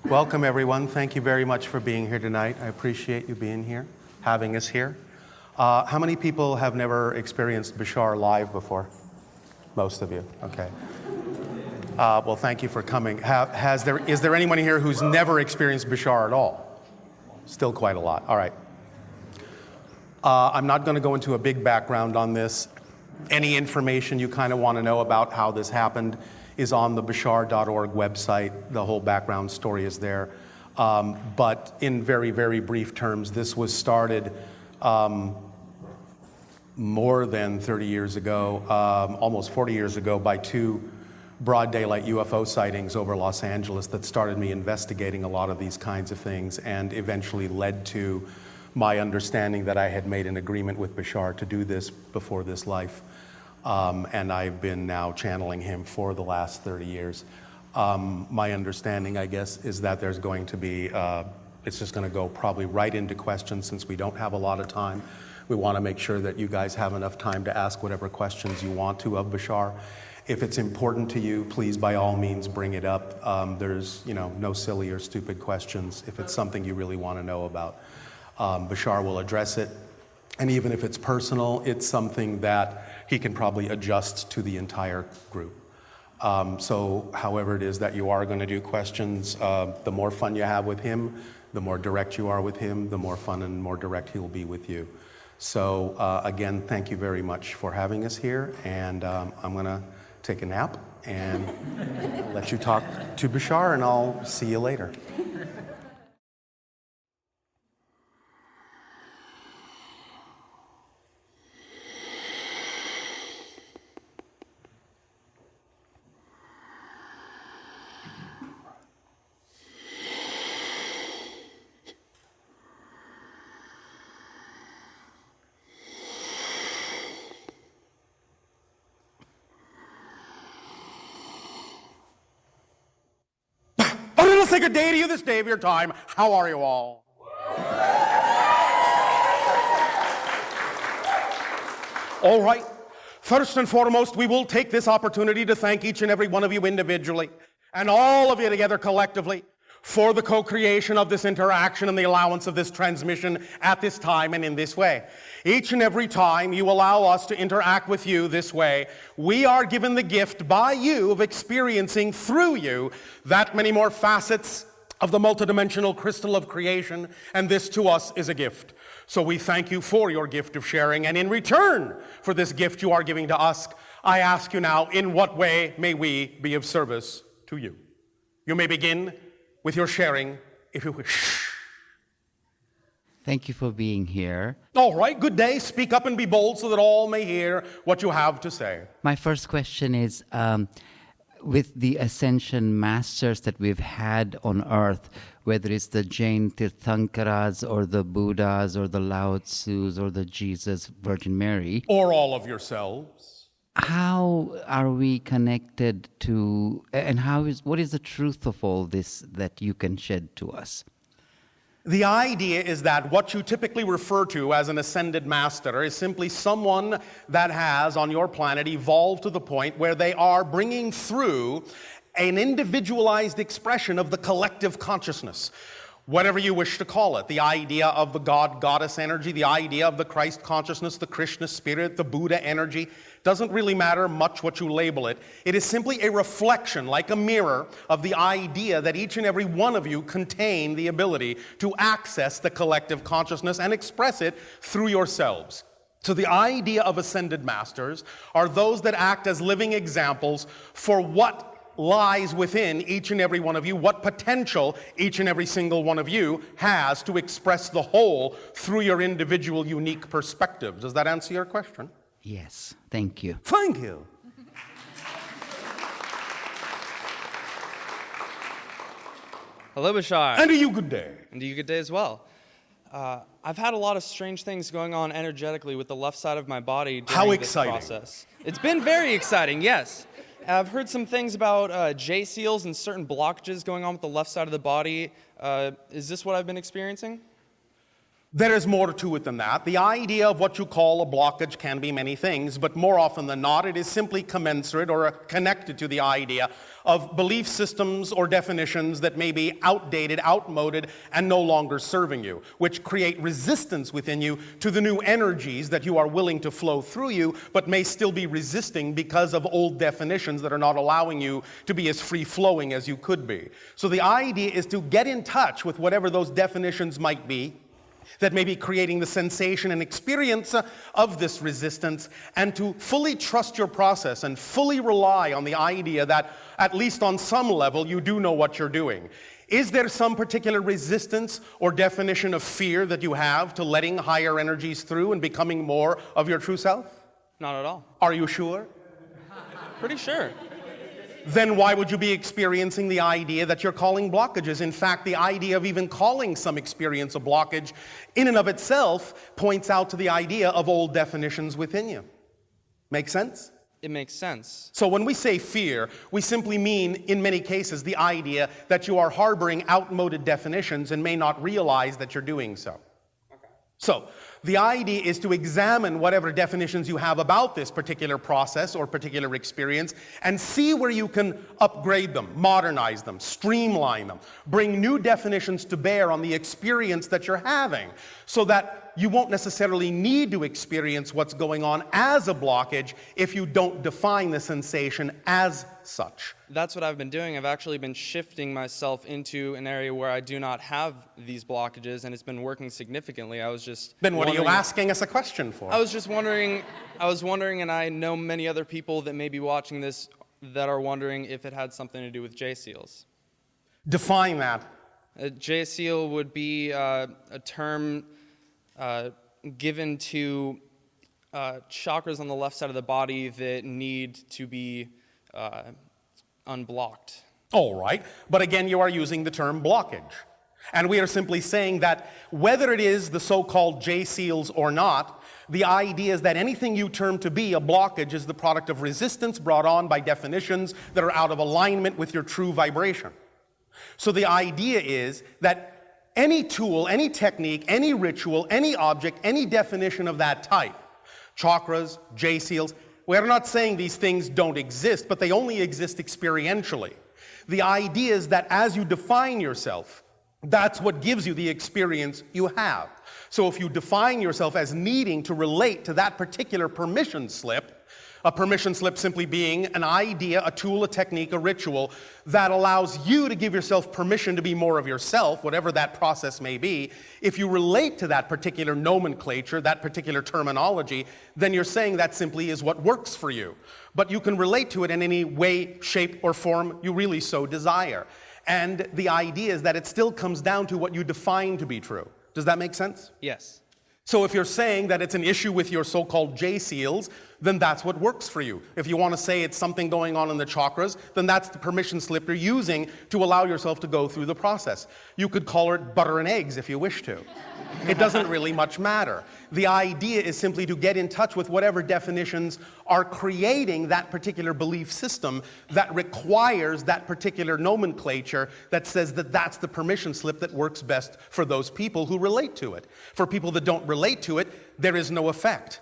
Welcome, everyone. Thank you very much for being here tonight. I appreciate you being here, having us here. How many people have never experienced Bashar live before? Most of you. Okay. Well, thank you for coming. Is there anyone here who's never experienced Bashar at all? Still quite a lot. All right. I'm not going to go into a big background on this. Any information you kind of want to know about how this happened is on the Bashar.org website. The whole background story is there. But in very, very brief terms, this was started more than 30 years ago, almost 40 years ago, by two broad daylight UFO sightings over Los Angeles that started me investigating a lot of these kinds of things and eventually led to my understanding that I had made an agreement with Bashar to do this before this life. And I've been now channeling him for the last 30 years. My understanding, I guess, is that there's going to be, it's just going to go probably right into questions since we don't have a lot of time. We want to make sure that you guys have enough time to ask whatever questions you want to of Bashar. If it's important to you, please, by all means, bring it up. There's, no silly or stupid questions. If it's something you really want to know about, Bashar will address it. And even if it's personal, it's something that he can probably adjust to the entire group. So however it is that you are going to do questions, the more fun you have with him, the more direct you are with him, the more fun and more direct he'll be with you. So again, thank you very much for having us here. And I'm going to take a nap and let you talk to Bashar, and I'll see you later. Say good day to you this day of your time. How are you all? All right. First and foremost, we will take this opportunity to thank each and every one of you individually and all of you together collectively for the co-creation of this interaction and the allowance of this transmission at this time and in this way. Each and every time you allow us to interact with you this way, we are given the gift by you of experiencing through you that many more facets of the multidimensional crystal of creation, and this to us is a gift. So we thank you for your gift of sharing, and in return for this gift you are giving to us, I ask you now, in what way may we be of service to you? You may begin with your sharing, if you wish. Thank you for being here. All right, good day. Speak up and be bold so that all may hear what you have to say. My first question is, with the ascension masters that we've had on earth, whether it's the Jain Tirthankaras or the Buddhas or the Lao Tzus or the Jesus, Virgin Mary. Or all of yourselves. How are we connected to, and what is the truth of all this that you can shed to us? The idea is that what you typically refer to as an ascended master is simply someone that has, on your planet, evolved to the point where they are bringing through an individualized expression of the collective consciousness. Whatever you wish to call it, the idea of the God-Goddess energy, the idea of the Christ consciousness, the Krishna spirit, the Buddha energy, doesn't really matter much what you label it. It is simply a reflection, like a mirror, of the idea that each and every one of you contain the ability to access the collective consciousness and express it through yourselves. So the idea of ascended masters are those that act as living examples for what lies within each and every one of you, what potential each and every single one of you has to express the whole through your individual unique perspective. Does that answer your question? Yes, thank you. Thank you. Hello, Bashar. And to you, good day. And to you, good day as well. I've had a lot of strange things going on energetically with the left side of my body during this process. It's been very exciting, yes. I've heard some things about J-seals and certain blockages going on with the left side of the body. Is this what I've been experiencing? There is more to it than that. The idea of what you call a blockage can be many things, but more often than not, it is simply commensurate or connected to the idea of belief systems or definitions that may be outdated, outmoded, and no longer serving you, which create resistance within you to the new energies that you are willing to flow through you, but may still be resisting because of old definitions that are not allowing you to be as free-flowing as you could be. So the idea is to get in touch with whatever those definitions might be, that may be creating the sensation and experience of this resistance, and to fully trust your process and fully rely on the idea that, at least on some level, you do know what you're doing. Is there some particular resistance or definition of fear that you have to letting higher energies through and becoming more of your true self? Not at all. Are you sure? Pretty sure. Then why would you be experiencing the idea that you're calling blockages? In fact, the idea of even calling some experience a blockage in and of itself points out to the idea of old definitions within you. Make sense? It makes sense. So when we say fear, we simply mean, in many cases, the idea that you are harboring outmoded definitions and may not realize that you're doing so. Okay. So the idea is to examine whatever definitions you have about this particular process or particular experience and see where you can upgrade them, modernize them, streamline them, bring new definitions to bear on the experience that you're having so that you won't necessarily need to experience what's going on as a blockage if you don't define the sensation as such. That's what I've been doing. I've actually been shifting myself into an area where I do not have these blockages, and it's been working significantly. I was just Then what are you asking us a question for? I was wondering, and I know many other people that may be watching this that are wondering if it had something to do with J-seals. Define that. A J-seal would be a term given to chakras on the left side of the body that need to be unblocked. All right, but again, you are using the term blockage. And we are simply saying that whether it is the so-called J-seals or not, the idea is that anything you term to be a blockage is the product of resistance brought on by definitions that are out of alignment with your true vibration. So the idea is that any tool, any technique, any ritual, any object, any definition of that type, chakras, J-seals, we are not saying these things don't exist, but they only exist experientially. The idea is that as you define yourself, that's what gives you the experience you have. So if you define yourself as needing to relate to that particular permission slip, a permission slip simply being an idea, a tool, a technique, a ritual that allows you to give yourself permission to be more of yourself, whatever that process may be. If you relate to that particular nomenclature, that particular terminology, then you're saying that simply is what works for you. But you can relate to it in any way, shape, or form you really so desire. And the idea is that it still comes down to what you define to be true. Does that make sense? Yes. So if you're saying that it's an issue with your so-called J-seals, then that's what works for you. If you want to say it's something going on in the chakras, then that's the permission slip you're using to allow yourself to go through the process. You could call it butter and eggs if you wish to. It doesn't really much matter. The idea is simply to get in touch with whatever definitions are creating that particular belief system that requires that particular nomenclature that says that that's the permission slip that works best for those people who relate to it. For people that don't relate to it, there is no effect.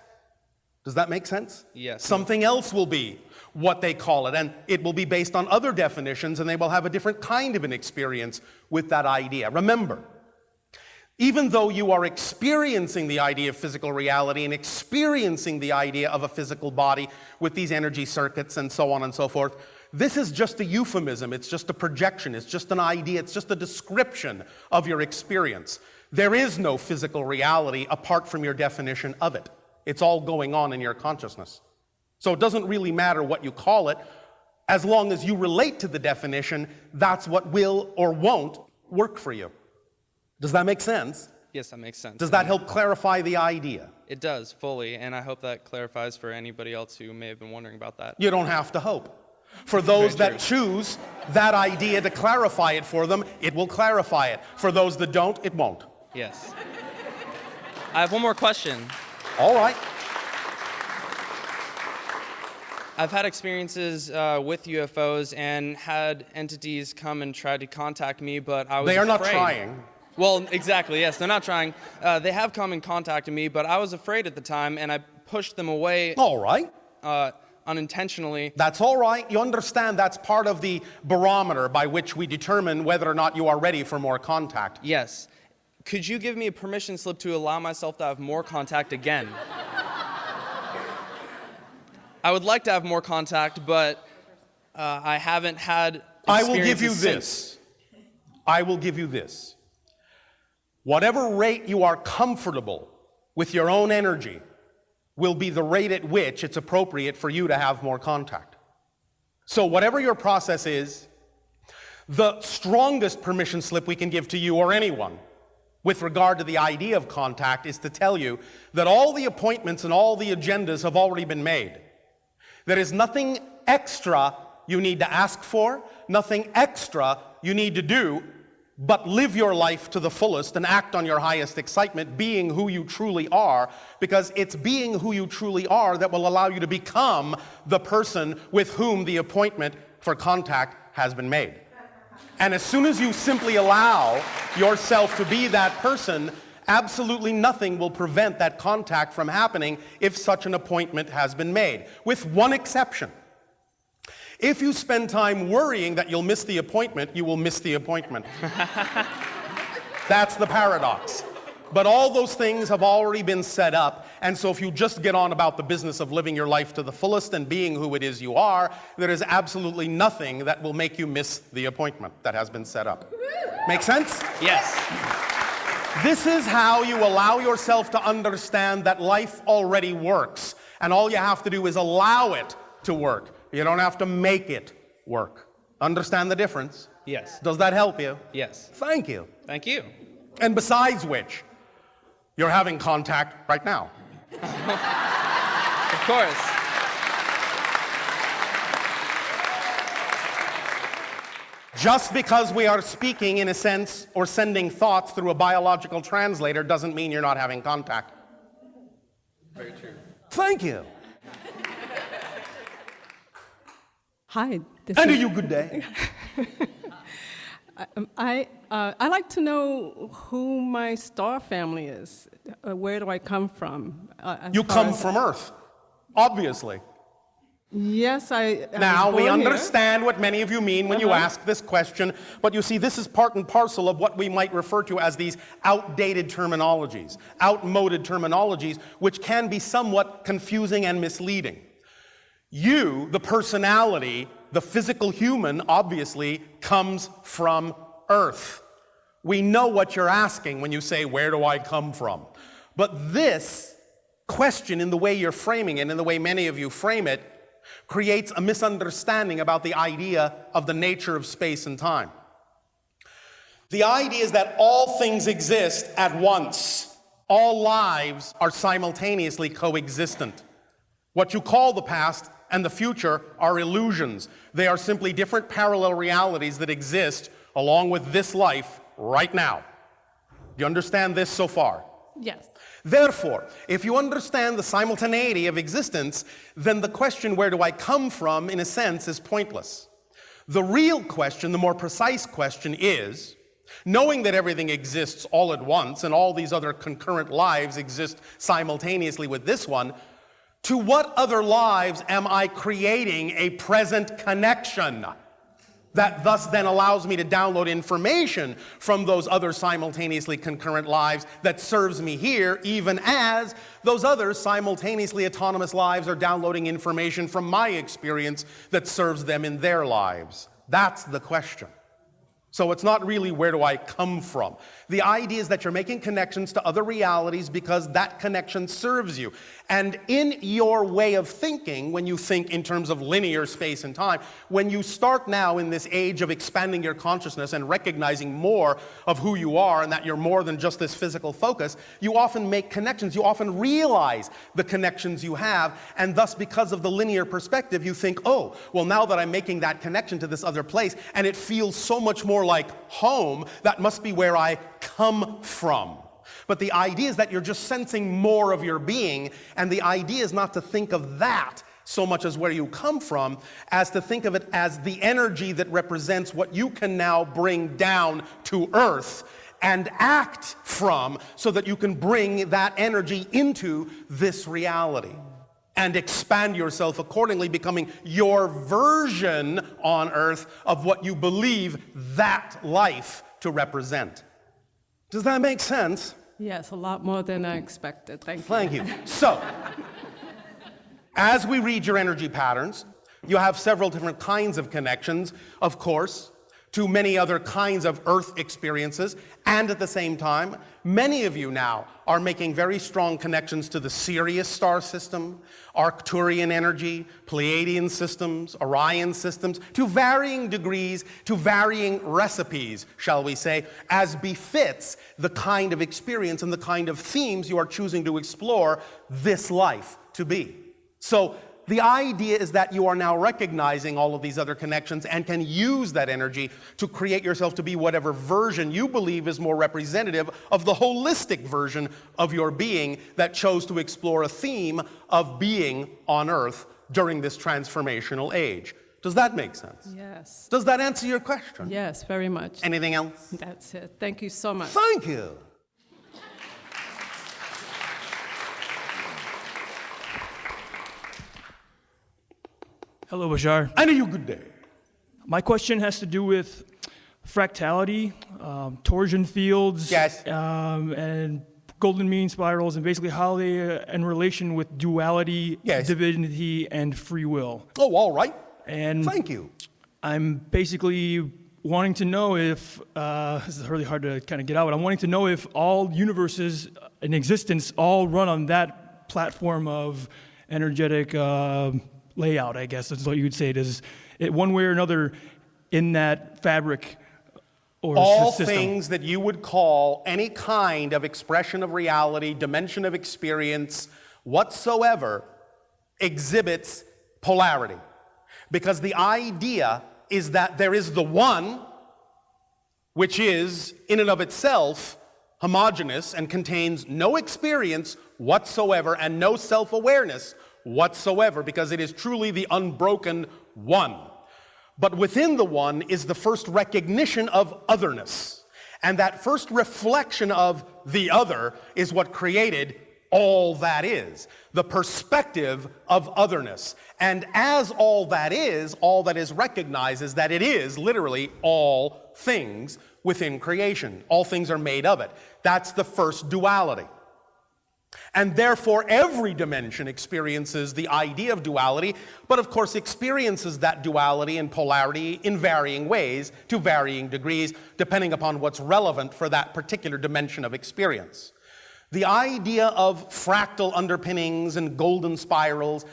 Does that make sense? Yes. Something else will be what they call it, and it will be based on other definitions, and they will have a different kind of an experience with that idea. Remember, even though you are experiencing the idea of physical reality and experiencing the idea of a physical body with these energy circuits and so on and so forth, this is just a euphemism, it's just a projection, it's just an idea, it's just a description of your experience. There is no physical reality apart from your definition of it. It's all going on in your consciousness. So it doesn't really matter what you call it. As long as you relate to the definition, that's what will or won't work for you. Does that make sense? Yes, that makes sense. Does that help clarify the idea? It does, fully, and I hope that clarifies for anybody else who may have been wondering about that. You don't have to hope. For those that choose that idea to clarify it for them, it will clarify it. For those that don't, it won't. Yes. I have one more question. All right. I've had experiences with UFOs and had entities come and try to contact me, but I was afraid. They are not trying. Well, exactly, yes. They're not trying. They have come and contacted me, but I was afraid at the time, and I pushed them away All right. unintentionally. That's all right. You understand that's part of the barometer by which we determine whether or not you are ready for more contact. Yes. Could you give me a permission slip to allow myself to have more contact again? I would like to have more contact, but I haven't had I will give you experiences this. since. I will give you this. Whatever rate you are comfortable with your own energy will be the rate at which it's appropriate for you to have more contact. So whatever your process is, the strongest permission slip we can give to you or anyone with regard to the idea of contact is to tell you that all the appointments and all the agendas have already been made. There is nothing extra you need to ask for, nothing extra you need to do, but live your life to the fullest and act on your highest excitement, being who you truly are, because it's being who you truly are that will allow you to become the person with whom the appointment for contact has been made. And as soon as you simply allow yourself to be that person, absolutely nothing will prevent that contact from happening if such an appointment has been made, with one exception. If you spend time worrying that you'll miss the appointment, you will miss the appointment. That's the paradox. But all those things have already been set up, and so if you just get on about the business of living your life to the fullest and being who it is you are, there is absolutely nothing that will make you miss the appointment that has been set up. Make sense? Yes. This is how you allow yourself to understand that life already works, and all you have to do is allow it to work. You don't have to make it work. Understand the difference? Yes. Does that help you? Yes. Thank you. Thank you. And besides which, you're having contact right now. Of course. Just because we are speaking in a sense or sending thoughts through a biological translator doesn't mean you're not having contact. Very true. Thank you. Hi. And to you, good day. I like to know who my star family is. Where do I come from? You come from Earth, obviously. Yes, I. Now, we born here. understand what many of you mean when you ask this question, but you see, this is part and parcel of what we might refer to as these outdated terminologies, outmoded terminologies, which can be somewhat confusing and misleading. You, the personality, the physical human, obviously, comes from Earth. We know what you're asking when you say, where do I come from? But this question, in the way you're framing it, in the way many of you frame it, creates a misunderstanding about the idea of the nature of space and time. The idea is that all things exist at once. All lives are simultaneously coexistent. What you call the past and the future are illusions. They are simply different parallel realities that exist along with this life right now. Do you understand this so far? Yes. Therefore, if you understand the simultaneity of existence, then the question, where do I come from, in a sense, is pointless. The real question, the more precise question is, knowing that everything exists all at once and all these other concurrent lives exist simultaneously with this one, to what other lives am I creating a present connection that thus then allows me to download information from those other simultaneously concurrent lives that serves me here, even as those other simultaneously autonomous lives are downloading information from my experience that serves them in their lives? That's the question. So it's not really where do I come from. The idea is that you're making connections to other realities because that connection serves you. And in your way of thinking, when you think in terms of linear space and time, when you start now in this age of expanding your consciousness and recognizing more of who you are and that you're more than just this physical focus, you often make connections. You often realize the connections you have, and thus because of the linear perspective, you think, oh, well, now that I'm making that connection to this other place, and it feels so much more like home, that must be where I come from. But the idea is that you're just sensing more of your being, and the idea is not to think of that so much as where you come from, as to think of it as the energy that represents what you can now bring down to Earth and act from so that you can bring that energy into this reality and expand yourself accordingly, becoming your version on earth of what you believe that life to represent. Does that make sense? Yes, a lot more than I expected. Thank you. Thank you. So, as we read your energy patterns, you have several different kinds of connections, of course, to many other kinds of Earth experiences, and at the same time, many of you now are making very strong connections to the Sirius star system, Arcturian energy, Pleiadian systems, Orion systems, to varying degrees, to varying recipes, shall we say, as befits the kind of experience and the kind of themes you are choosing to explore this life to be. So, the idea is that you are now recognizing all of these other connections and can use that energy to create yourself to be whatever version you believe is more representative of the holistic version of your being that chose to explore a theme of being on Earth during this transformational age. Does that make sense? Yes. Does that answer your question? Yes, very much. Anything else? That's it. Thank you so much. Thank you. Hello, Bashar. And a good day. My question has to do with fractality, torsion fields, Yes. and golden mean spirals, and basically how they in relation with duality, Yes. divinity, and free will. Oh, all right. And Thank you. I'm basically wanting to know if, this is really hard to kind of get out, but I'm wanting to know if all universes in existence all run on that platform of energetic layout, I guess that's what you would say. Does it one way or another in that fabric or all system? things that you would call any kind of expression of reality, dimension of experience whatsoever exhibits polarity. Because the idea is that there is the one, which is in and of itself homogeneous and contains no experience whatsoever and no self-awareness whatsoever, because it is truly the unbroken one. But within the one is the first recognition of otherness. And that first reflection of the other is what created all that is, the perspective of otherness. And as all that is recognized is that it is literally all things within creation. All things are made of it. That's the first duality. And therefore, every dimension experiences the idea of duality, but of course experiences that duality and polarity in varying ways, to varying degrees, depending upon what's relevant for that particular dimension of experience. The idea of fractal underpinnings and golden spirals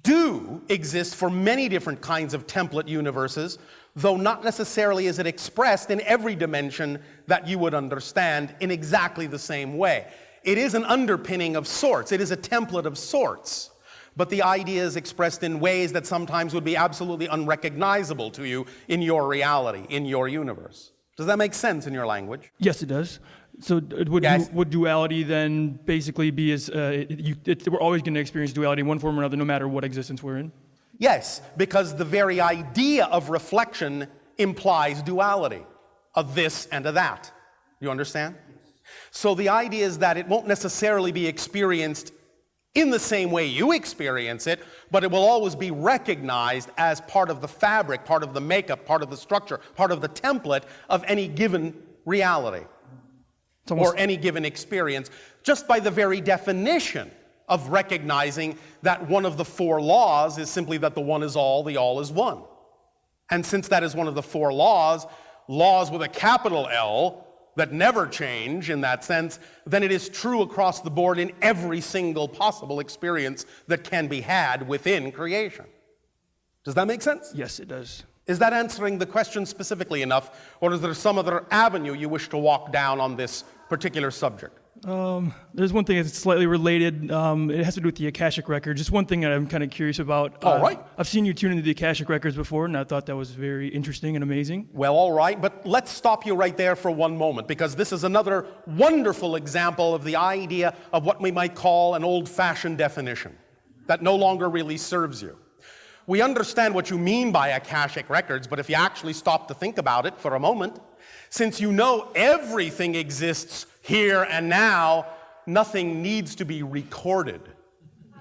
do exist for many different kinds of template universes, though not necessarily is it expressed in every dimension that you would understand in exactly the same way. It is an underpinning of sorts. It is a template of sorts. But the idea is expressed in ways that sometimes would be absolutely unrecognizable to you in your reality, in your universe. Does that make sense in your language? Yes, it does. So Yes. would duality then basically be as, we're always going to experience duality in one form or another, no matter what existence we're in? Yes, because the very idea of reflection implies duality, of this and of that. You understand? So the idea is that it won't necessarily be experienced in the same way you experience it, but it will always be recognized as part of the fabric, part of the makeup, part of the structure, part of the template of any given reality or any given experience, just by the very definition of recognizing that one of the four laws is simply that the one is all, the all is one. And since that is one of the four laws, laws with a capital L, that never change in that sense, then it is true across the board in every single possible experience that can be had within creation. Does that make sense? Yes, it does. Is that answering the question specifically enough, or is there some other avenue you wish to walk down on this particular subject? There's one thing that's slightly related. It has to do with the Akashic Records. Just one thing that I'm kind of curious about. All right. I've seen you tune into the Akashic Records before, and I thought that was very interesting and amazing. Well, all right, but let's stop you right there for one moment, because this is another wonderful example of the idea of what we might call an old-fashioned definition that no longer really serves you. We understand what you mean by Akashic Records, but if you actually stop to think about it for a moment, Since you know everything exists here and now, nothing needs to be recorded.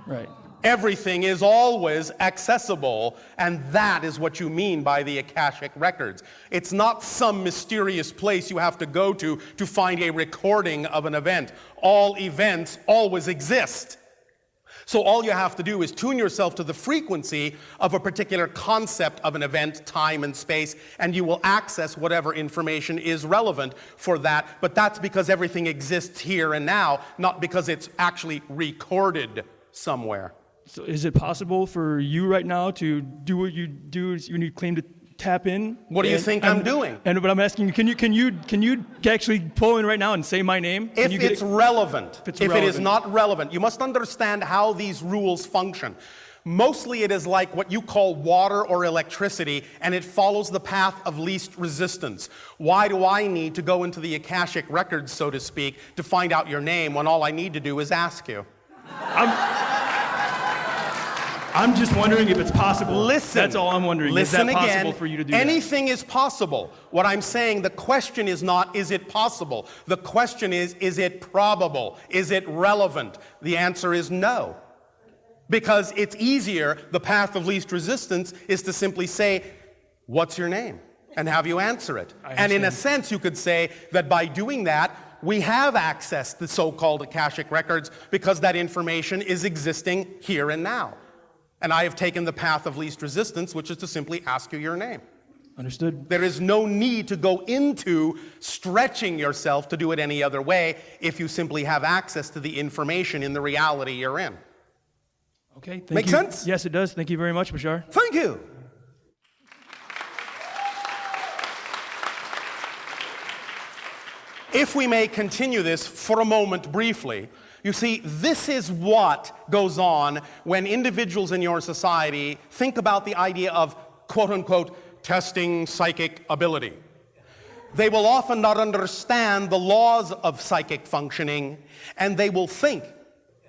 Right. Everything is always accessible, and that is what you mean by the Akashic records. It's not some mysterious place you have to go to find a recording of an event. All events always exist. So all you have to do is tune yourself to the frequency of a particular concept of an event, time and space, and you will access whatever information is relevant for that. But that's because everything exists here and now, not because it's actually recorded somewhere. So is it possible for you right now to do what you do when you claim to tap in? What do you think I'm doing? But I'm asking you, can you actually pull in right now and say my name? If it's relevant. If it is relevant. not relevant, you must understand how these rules function. Mostly it is like what you call water or electricity, and it follows the path of least resistance. Why do I need to go into the Akashic records, so to speak, to find out your name when all I need to do is ask you? I'm just wondering if it's possible. Listen. That's all I'm wondering. Listen is that again. possible for you to do Anything is possible. What I'm saying, the question is not, is it possible? The question is it probable? Is it relevant? The answer is no. Because it's easier, the path of least resistance is to simply say, what's your name? And have you answer it. And in a sense, you could say that by doing that, we have access to so-called Akashic records because that information is existing here and now. And I have taken the path of least resistance, which is to simply ask you your name. Understood. There is no need to go into stretching yourself to do it any other way if you simply have access to the information in the reality you're in. Okay, thank you. Make sense? Yes, it does. Thank you very much, Bashar. Thank you. If we may continue this for a moment briefly, you see, this is what goes on when individuals in your society think about the idea of, quote unquote, testing psychic ability. They will often not understand the laws of psychic functioning, and they will think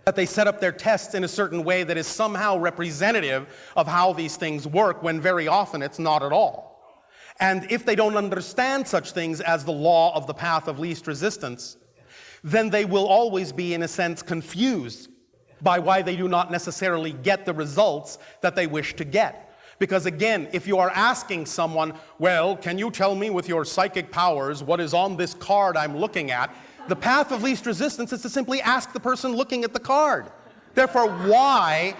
that they set up their tests in a certain way that is somehow representative of how these things work, when very often it's not at all. And if they don't understand such things as the law of the path of least resistance, then they will always be, in a sense, confused by why they do not necessarily get the results that they wish to get. Because again, if you are asking someone, well, can you tell me with your psychic powers what is on this card I'm looking at? The path of least resistance is to simply ask the person looking at the card. Therefore, why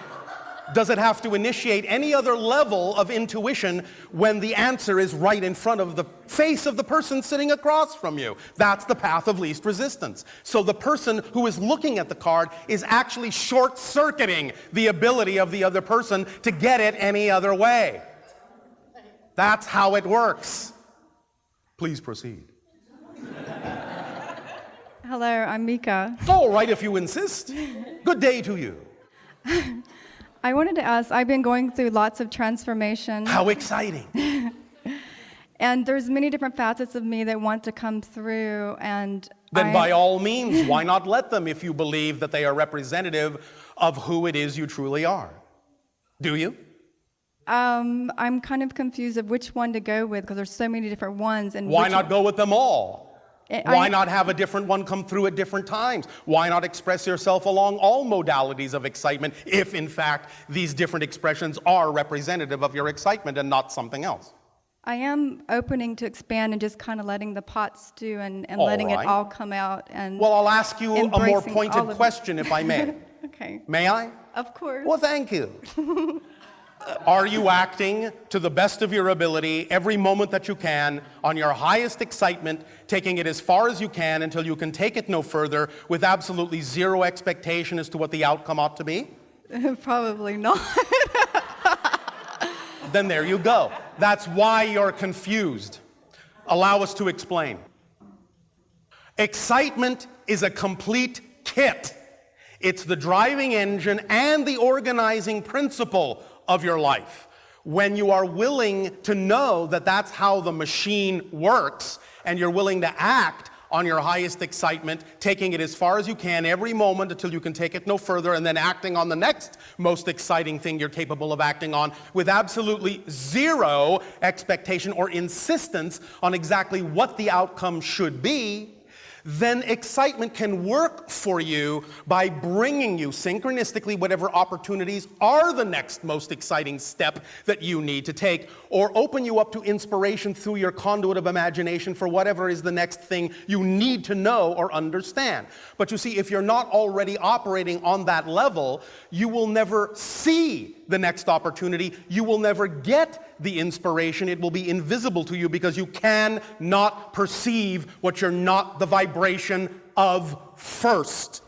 does it have to initiate any other level of intuition when the answer is right in front of the face of the person sitting across from you? That's the path of least resistance. So the person who is looking at the card is actually short-circuiting the ability of the other person to get it any other way. That's how it works. Please proceed. Hello, I'm Mika. All right, if you insist. Good day to you. I wanted to ask, I've been going through lots of transformation. How exciting. And there's many different facets of me that want to come through, and Then by all means, why not let them if you believe that they are representative of who it is you truly are? Do you? I'm kind of confused of which one to go with because there's so many different ones. And Why not go with them all? Why I- not have a different one come through at different times? Why not express yourself along all modalities of excitement if, in fact, these different expressions are representative of your excitement and not something else? I am opening to expand and just kind of letting the pot stew and All letting right. it all come out. And Well, I'll ask you a more embracing pointed all of it. question, if I may. Okay, May I? of course. Well, thank you. Are you acting to the best of your ability every moment that you can on your highest excitement, taking it as far as you can until you can take it no further with absolutely zero expectation as to what the outcome ought to be? Probably not. Then there you go. That's why you're confused. Allow us to explain. Excitement is a complete kit. It's the driving engine and the organizing principle of your life. When you are willing to know that that's how the machine works, and you're willing to act on your highest excitement, taking it as far as you can every moment until you can take it no further, and then acting on the next most exciting thing you're capable of acting on with absolutely zero expectation or insistence on exactly what the outcome should be, then excitement can work for you by bringing you synchronistically whatever opportunities are the next most exciting step that you need to take, or open you up to inspiration through your conduit of imagination for whatever is the next thing you need to know or understand. But you see, if you're not already operating on that level, you will never see the next opportunity. You will never get the inspiration. It will be invisible to you because you cannot perceive what you're not the vibration of first.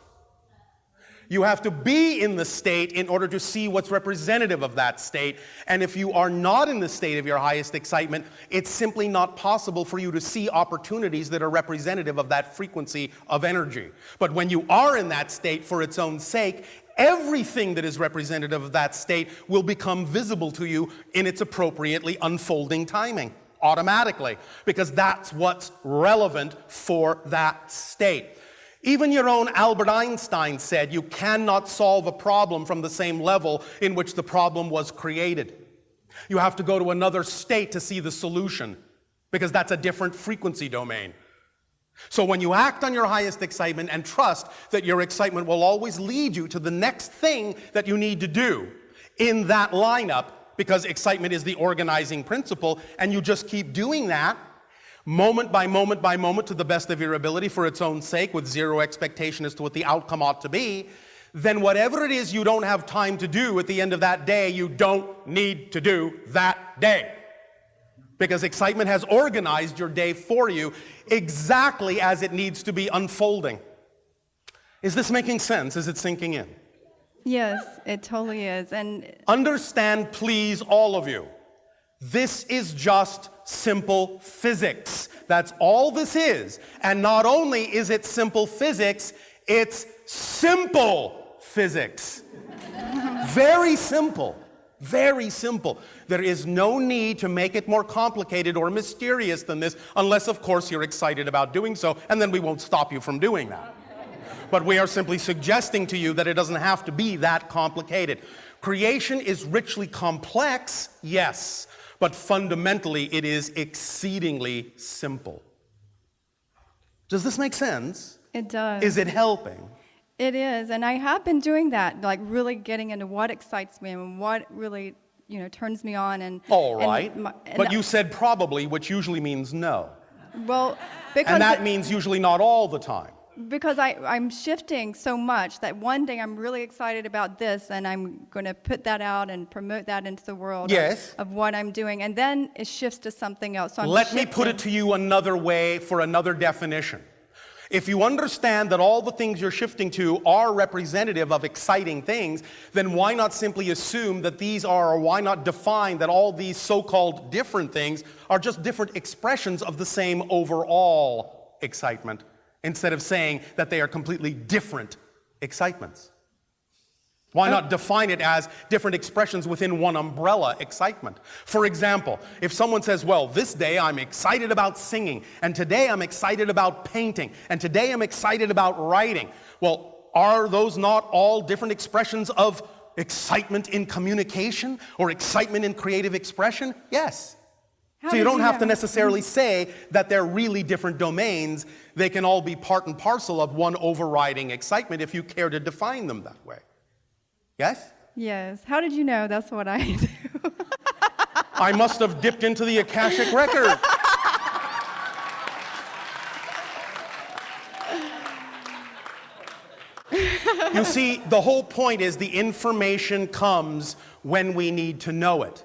You have to be in the state in order to see what's representative of that state. And if you are not in the state of your highest excitement, it's simply not possible for you to see opportunities that are representative of that frequency of energy. But when you are in that state for its own sake, everything that is representative of that state will become visible to you in its appropriately unfolding timing, automatically, because that's what's relevant for that state. Even your own Albert Einstein said you cannot solve a problem from the same level in which the problem was created. You have to go to another state to see the solution, because that's a different frequency domain. So when you act on your highest excitement and trust that your excitement will always lead you to the next thing that you need to do in that lineup, because excitement is the organizing principle, and you just keep doing that moment by moment by moment to the best of your ability for its own sake with zero expectation as to what the outcome ought to be, then whatever it is you don't have time to do at the end of that day, you don't need to do that day. Because excitement has organized your day for you exactly as it needs to be unfolding. Is this making sense? Is it sinking in? Yes, it totally is. And understand, please, all of you, this is just simple physics. That's all this is. And not only is it simple physics, it's simple physics. Very simple. Very simple. There is no need to make it more complicated or mysterious than this, unless, of course, you're excited about doing so, and then we won't stop you from doing that. But we are simply suggesting to you that it doesn't have to be that complicated. Creation is richly complex, yes, but fundamentally it is exceedingly simple. Does this make sense? it does. Is it helping? It is, and I have been doing that, like really getting into what excites me and what really, turns me on. And all right, but you said probably, which usually means no. Well, because and that means usually not all the time. Because I'm shifting so much that one day I'm really excited about this, and I'm going to put that out and promote that into the world of what I'm doing, and then it shifts to something else. So Let me put it to you another way for another definition. If you understand that all the things you're shifting to are representative of exciting things, then why not simply assume that these are, or why not define that all these so-called different things are just different expressions of the same overall excitement, instead of saying that they are completely different excitements? Why not define it as different expressions within one umbrella excitement? For example, if someone says, well, this day I'm excited about singing, and today I'm excited about painting, and today I'm excited about writing. Well, are those not all different expressions of excitement in communication or excitement in creative expression? Yes. So you don't have to necessarily say that they're really different domains. They can all be part and parcel of one overriding excitement if you care to define them that way. Yes? Yes. How did you know? That's what I do. I must have dipped into the Akashic record. You see, the whole point is the information comes when we need to know it.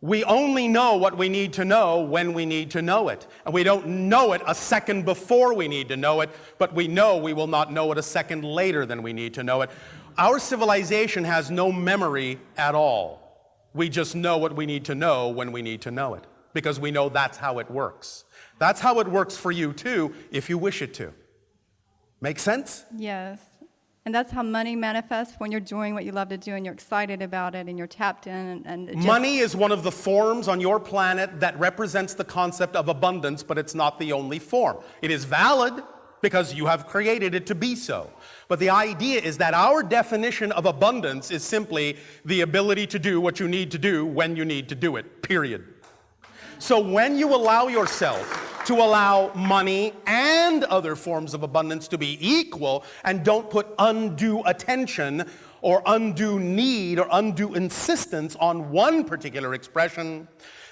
We only know what we need to know when we need to know it. And we don't know it a second before we need to know it, but we know we will not know it a second later than we need to know it. Our civilization has no memory at all. We just know what we need to know when we need to know it, because we know that's how it works. That's how it works for you too, if you wish it to. Make sense? Yes. And that's how money manifests, when you're doing what you love to do and you're excited about it and you're tapped in. And it just, money is one of the forms on your planet that represents the concept of abundance, but it's not the only form. It is valid because you have created it to be so. But the idea is that our definition of abundance is simply the ability to do what you need to do when you need to do it, period. So when you allow yourself to allow money and other forms of abundance to be equal and don't put undue attention or undue need or undue insistence on one particular expression,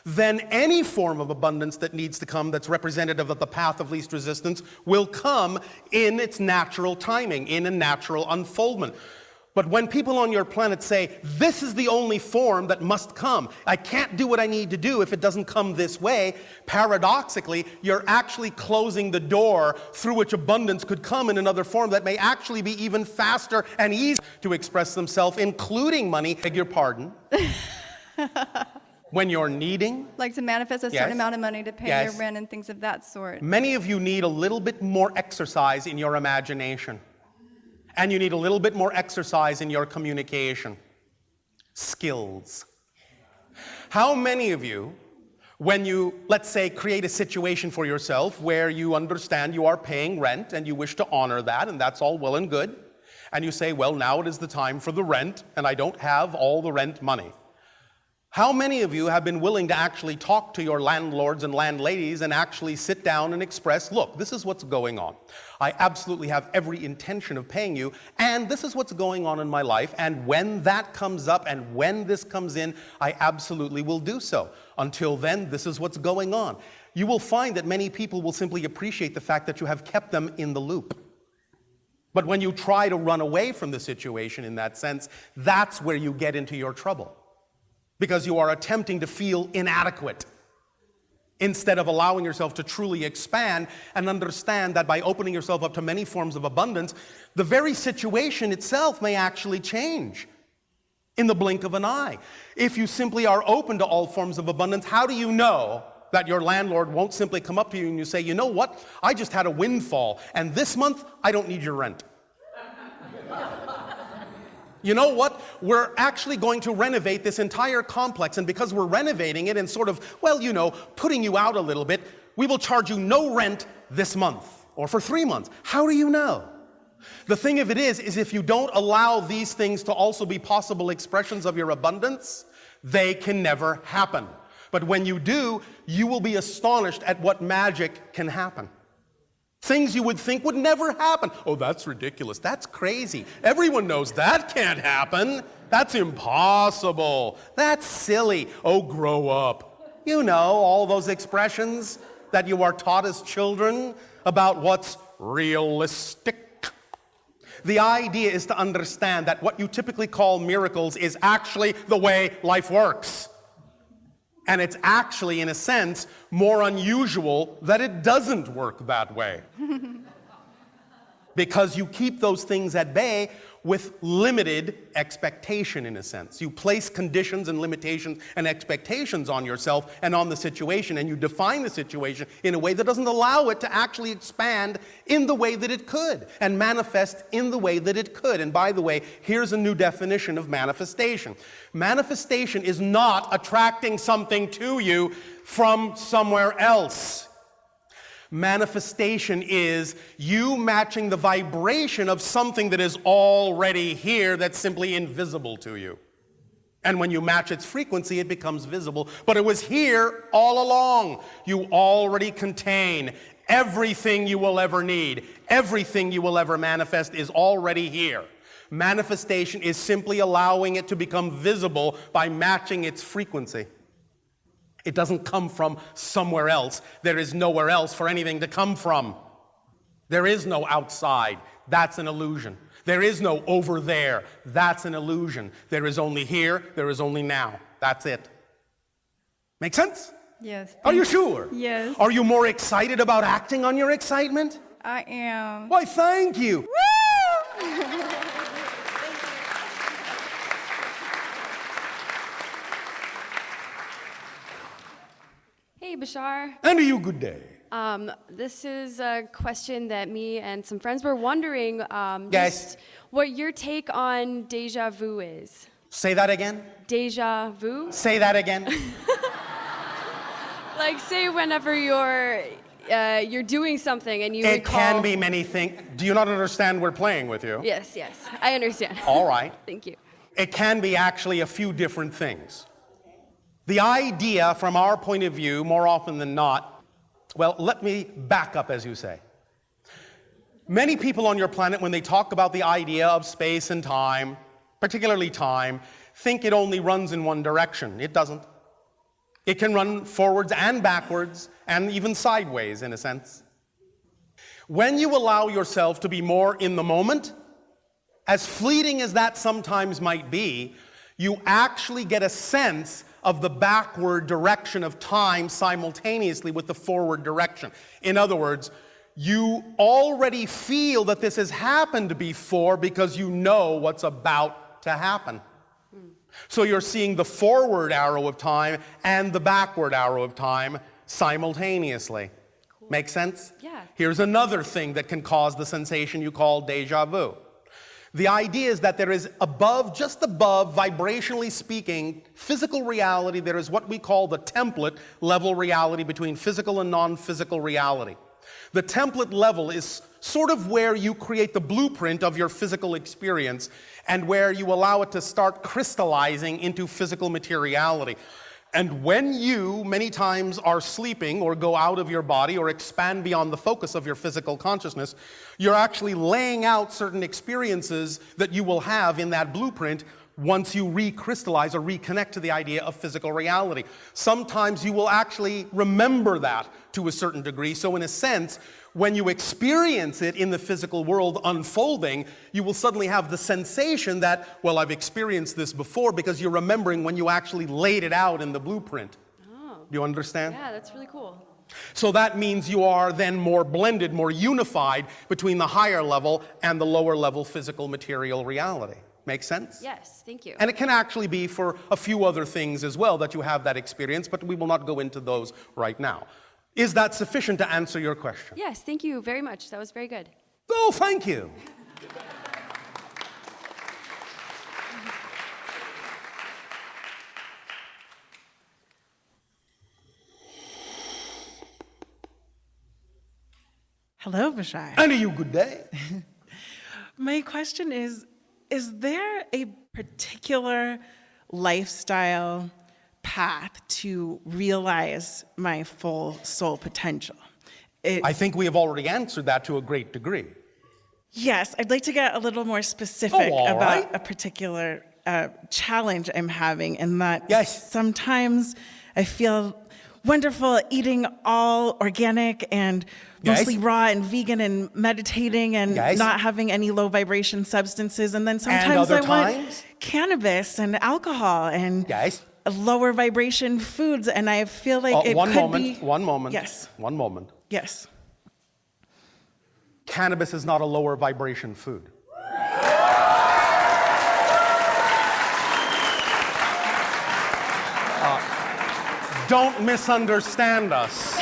then any form of abundance that needs to come that's representative of the path of least resistance will come in its natural timing, in a natural unfoldment. But when people on your planet say, this is the only form that must come, I can't do what I need to do if it doesn't come this way, paradoxically, you're actually closing the door through which abundance could come in another form that may actually be even faster and easier to express themselves, including money. Beg your pardon. When you're needing. like to manifest a certain amount of money to pay your rent and things of that sort. Many of you need a little bit more exercise in your imagination. And you need a little bit more exercise in your communication skills. How many of you, when you, let's say, create a situation for yourself where you understand you are paying rent and you wish to honor that, and that's all well and good, and you say, well, now it is the time for the rent, and I don't have all the rent money. How many of you have been willing to actually talk to your landlords and landladies and actually sit down and express, look, this is what's going on. I absolutely have every intention of paying you, and this is what's going on in my life, and when that comes up and when this comes in, I absolutely will do so. Until then, this is what's going on. You will find that many people will simply appreciate the fact that you have kept them in the loop. But when you try to run away from the situation in that sense, that's where you get into your trouble. Because you are attempting to feel inadequate instead of allowing yourself to truly expand and understand that by opening yourself up to many forms of abundance, the very situation itself may actually change in the blink of an eye. If you simply are open to all forms of abundance, how do you know that your landlord won't simply come up to you and you say, you know what, I just had a windfall, and this month I don't need your rent. You know what? We're actually going to renovate this entire complex, and because we're renovating it and sort of, well, you know, putting you out a little bit, we will charge you no rent this month or for 3 months. How do you know? The thing of it is if you don't allow these things to also be possible expressions of your abundance, they can never happen. But when you do, you will be astonished at what magic can happen. Things you would think would never happen. Oh, that's ridiculous. That's crazy. Everyone knows that can't happen. That's impossible. That's silly. Oh, grow up. You know, all those expressions that you are taught as children about what's realistic. The idea is to understand that what you typically call miracles is actually the way life works. And it's actually, in a sense, more unusual that it doesn't work that way. Because you keep those things at bay with limited expectation, in a sense. You place conditions and limitations and expectations on yourself and on the situation, and you define the situation in a way that doesn't allow it to actually expand in the way that it could and manifest in the way that it could. And by the way, here's a new definition of manifestation. Manifestation is not attracting something to you from somewhere else. Manifestation is you matching the vibration of something that is already here that's simply invisible to you. And when you match its frequency, it becomes visible. But it was here all along. You already contain everything you will ever need. Everything you will ever manifest is already here. Manifestation is simply allowing it to become visible by matching its frequency. It doesn't come from somewhere else. There is nowhere else for anything to come from. There is no outside. That's an illusion. There is no over there. That's an illusion. There is only here. There is only now. That's it. Make sense? Yes. Are you sure? Yes. Are you more excited about acting on your excitement? I am. Why, thank you. Woo! Hey, Bashar. And to you, good day. This is a question that me and some friends were wondering. Yes. Just what your take on deja vu is. Say that again. Deja vu? Say that again. Like, say whenever you're doing something and you It recall... can be many things. Do you not understand we're playing with you? Yes, I understand. All right. Thank you. It can be actually a few different things. The idea, from our point of view, more often than not, well, let me back up, as you say. Many people on your planet, when they talk about the idea of space and time, particularly time, think it only runs in one direction. It doesn't. It can run forwards and backwards, and even sideways, in a sense. When you allow yourself to be more in the moment, as fleeting as that sometimes might be, you actually get a sense of the backward direction of time simultaneously with the forward direction. In other words, you already feel that this has happened before because you know what's about to happen. So you're seeing the forward arrow of time and the backward arrow of time simultaneously. Cool. Make sense? Yeah. Here's another thing that can cause the sensation you call deja vu. The idea is that there is just above, vibrationally speaking, physical reality. There is what we call the template level reality between physical and non-physical reality. The template level is sort of where you create the blueprint of your physical experience and where you allow it to start crystallizing into physical materiality. And when you, many times, are sleeping or go out of your body or expand beyond the focus of your physical consciousness, you're actually laying out certain experiences that you will have in that blueprint once you recrystallize or reconnect to the idea of physical reality. Sometimes you will actually remember that to a certain degree. So in a sense, when you experience it in the physical world unfolding, you will suddenly have the sensation that, well, I've experienced this before, because you're remembering when you actually laid it out in the blueprint. Oh. Do you understand? Yeah, that's really cool. So that means you are then more blended, more unified between the higher level and the lower level physical material reality. Make sense? Yes, thank you. And it can actually be for a few other things as well that you have that experience, but we will not go into those right now. Is that sufficient to answer your question? Yes, thank you very much. That was very good. Oh, thank you. Hello, Bashar. And a you good day. My question is there a particular lifestyle path to realize my full soul potential? I think we have already answered that to a great degree. Yes, I'd like to get a little more specific about right. a particular challenge I'm having, in that Yes. sometimes I feel wonderful eating all organic and Yes. mostly raw and vegan and meditating and Yes. not having any low vibration substances. And then sometimes other I want times? cannabis and alcohol and Yes. lower vibration foods. And I feel like it One could moment. be... One moment. Yes. One moment. Yes. Cannabis is not a lower vibration food. Don't misunderstand us.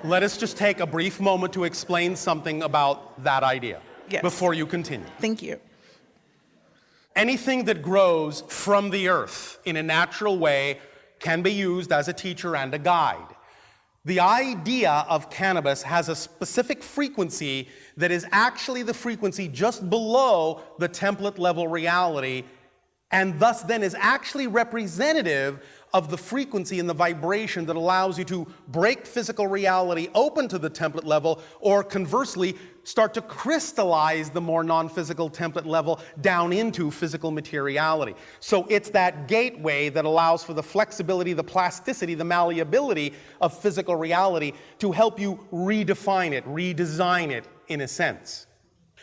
Let us just take a brief moment to explain something about that idea before you continue. Thank you. Anything that grows from the earth in a natural way can be used as a teacher and a guide. The idea of cannabis has a specific frequency that is actually the frequency just below the template level reality, and thus then is actually representative of the frequency and the vibration that allows you to break physical reality open to the template level, or conversely, start to crystallize the more non-physical template level down into physical materiality. So it's that gateway that allows for the flexibility, the plasticity, the malleability of physical reality to help you redefine it, redesign it in a sense.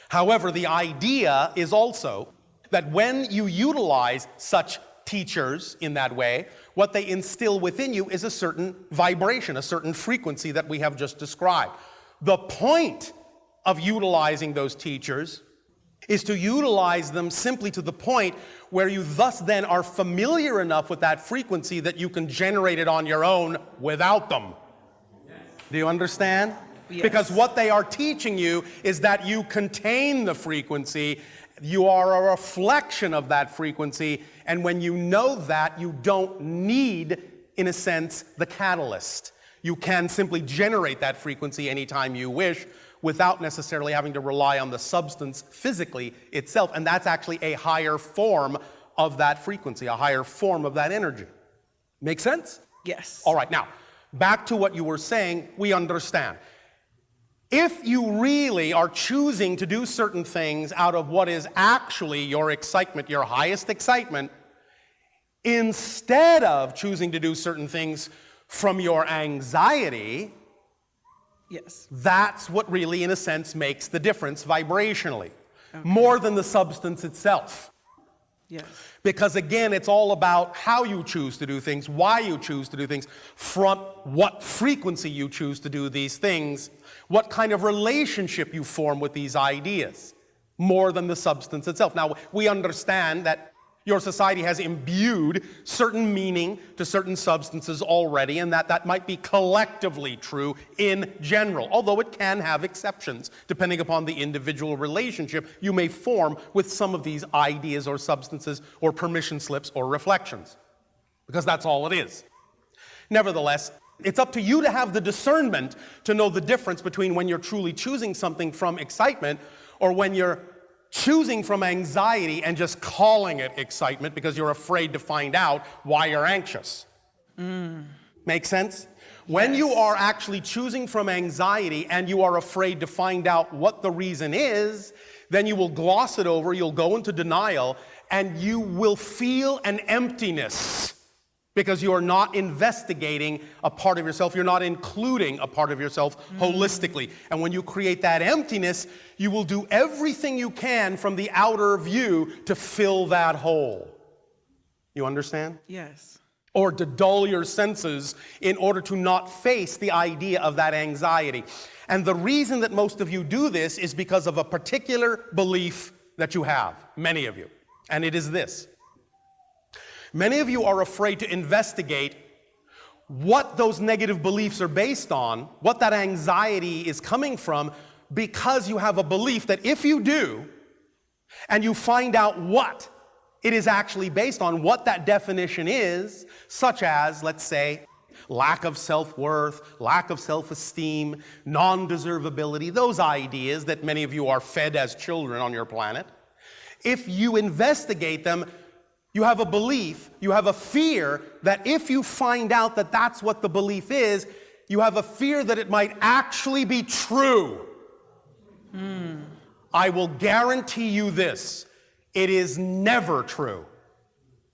However, the idea is also that when you utilize such teachers in that way, what they instill within you is a certain vibration, a certain frequency that we have just described. The point of utilizing those teachers is to utilize them simply to the point where you thus then are familiar enough with that frequency that you can generate it on your own without them. Do you understand? Yes. Because what they are teaching you is that you contain the frequency, you are a reflection of that frequency, and when you know that, you don't need, in a sense, the catalyst. You can simply generate that frequency anytime you wish without necessarily having to rely on the substance physically itself, and that's actually a higher form of that frequency, a higher form of that energy. Make sense? Yes. All right, now, back to what you were saying, we understand. If you really are choosing to do certain things out of what is actually your excitement, your highest excitement, instead of choosing to do certain things from your anxiety, Yes. that's what really, in a sense, makes the difference vibrationally, more than the substance itself. Yes. Because again, it's all about how you choose to do things, why you choose to do things, from what frequency you choose to do these things, what kind of relationship you form with these ideas, more than the substance itself. Now, we understand that your society has imbued certain meaning to certain substances already, and that might be collectively true in general, although it can have exceptions, depending upon the individual relationship you may form with some of these ideas or substances or permission slips or reflections, because that's all it is. Nevertheless, it's up to you to have the discernment to know the difference between when you're truly choosing something from excitement or when you're choosing from anxiety and just calling it excitement because you're afraid to find out why you're anxious. Make sense? When you are actually choosing from anxiety and you are afraid to find out what the reason is, then you will gloss it over, you'll go into denial, and you will feel an emptiness because you are not investigating a part of yourself, you're not including a part of yourself holistically. And when you create that emptiness, you will do everything you can from the outer view to fill that hole. You understand? Yes. Or to dull your senses in order to not face the idea of that anxiety. And the reason that most of you do this is because of a particular belief that you have, many of you. And it is this. Many of you are afraid to investigate what those negative beliefs are based on, what that anxiety is coming from, because you have a belief that if you do, and you find out what it is actually based on, what that definition is, such as, let's say, lack of self-worth, lack of self-esteem, non-deservability, those ideas that many of you are fed as children on your planet, if you investigate them, you have a belief, you have a fear that if you find out that that's what the belief is, you have a fear that it might actually be true. I will guarantee you this, it is never true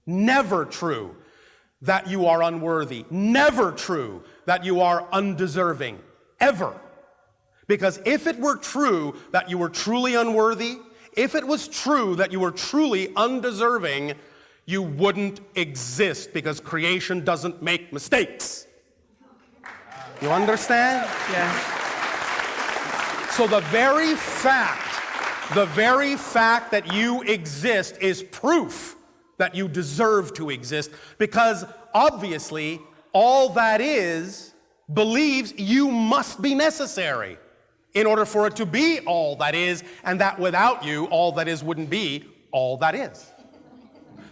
that you are unworthy, never true that you are undeserving, ever. Because if it were true that you were truly unworthy, if it was true that you were truly undeserving, you wouldn't exist, because creation doesn't make mistakes. You understand? Yes. So the very fact that you exist is proof that you deserve to exist, because obviously all that is believes you must be necessary in order for it to be all that is, and that without you, all that is wouldn't be all that is.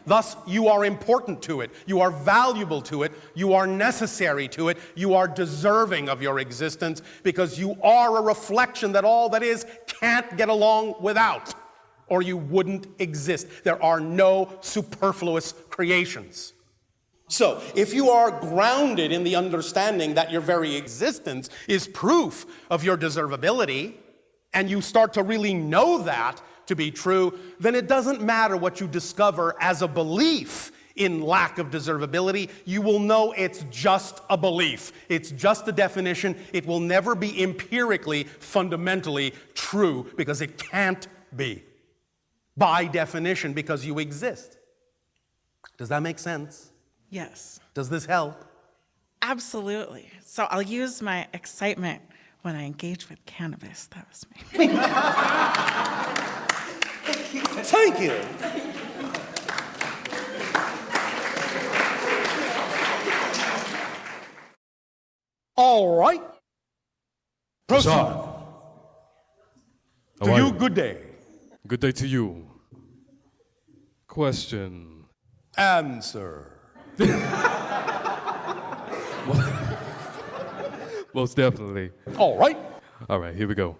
Thus, you are important to it, you are valuable to it, you are necessary to it, you are deserving of your existence, because you are a reflection that all that is can't get along without, or you wouldn't exist. There are no superfluous creations. So, if you are grounded in the understanding that your very existence is proof of your deservability, and you start to really know that to be true, then it doesn't matter what you discover as a belief in lack of deservability. You will know it's just a belief. It's just a definition. It will never be empirically, fundamentally true, because it can't be. By definition, because you exist. Does that make sense? Yes. Does this help? Absolutely. So I'll use my excitement when I engage with cannabis. That was me. Thank you. All right. Proceed. Bashar. To How are you, good day. Good day to you. Question. Answer. Most definitely. All right. All right, here we go.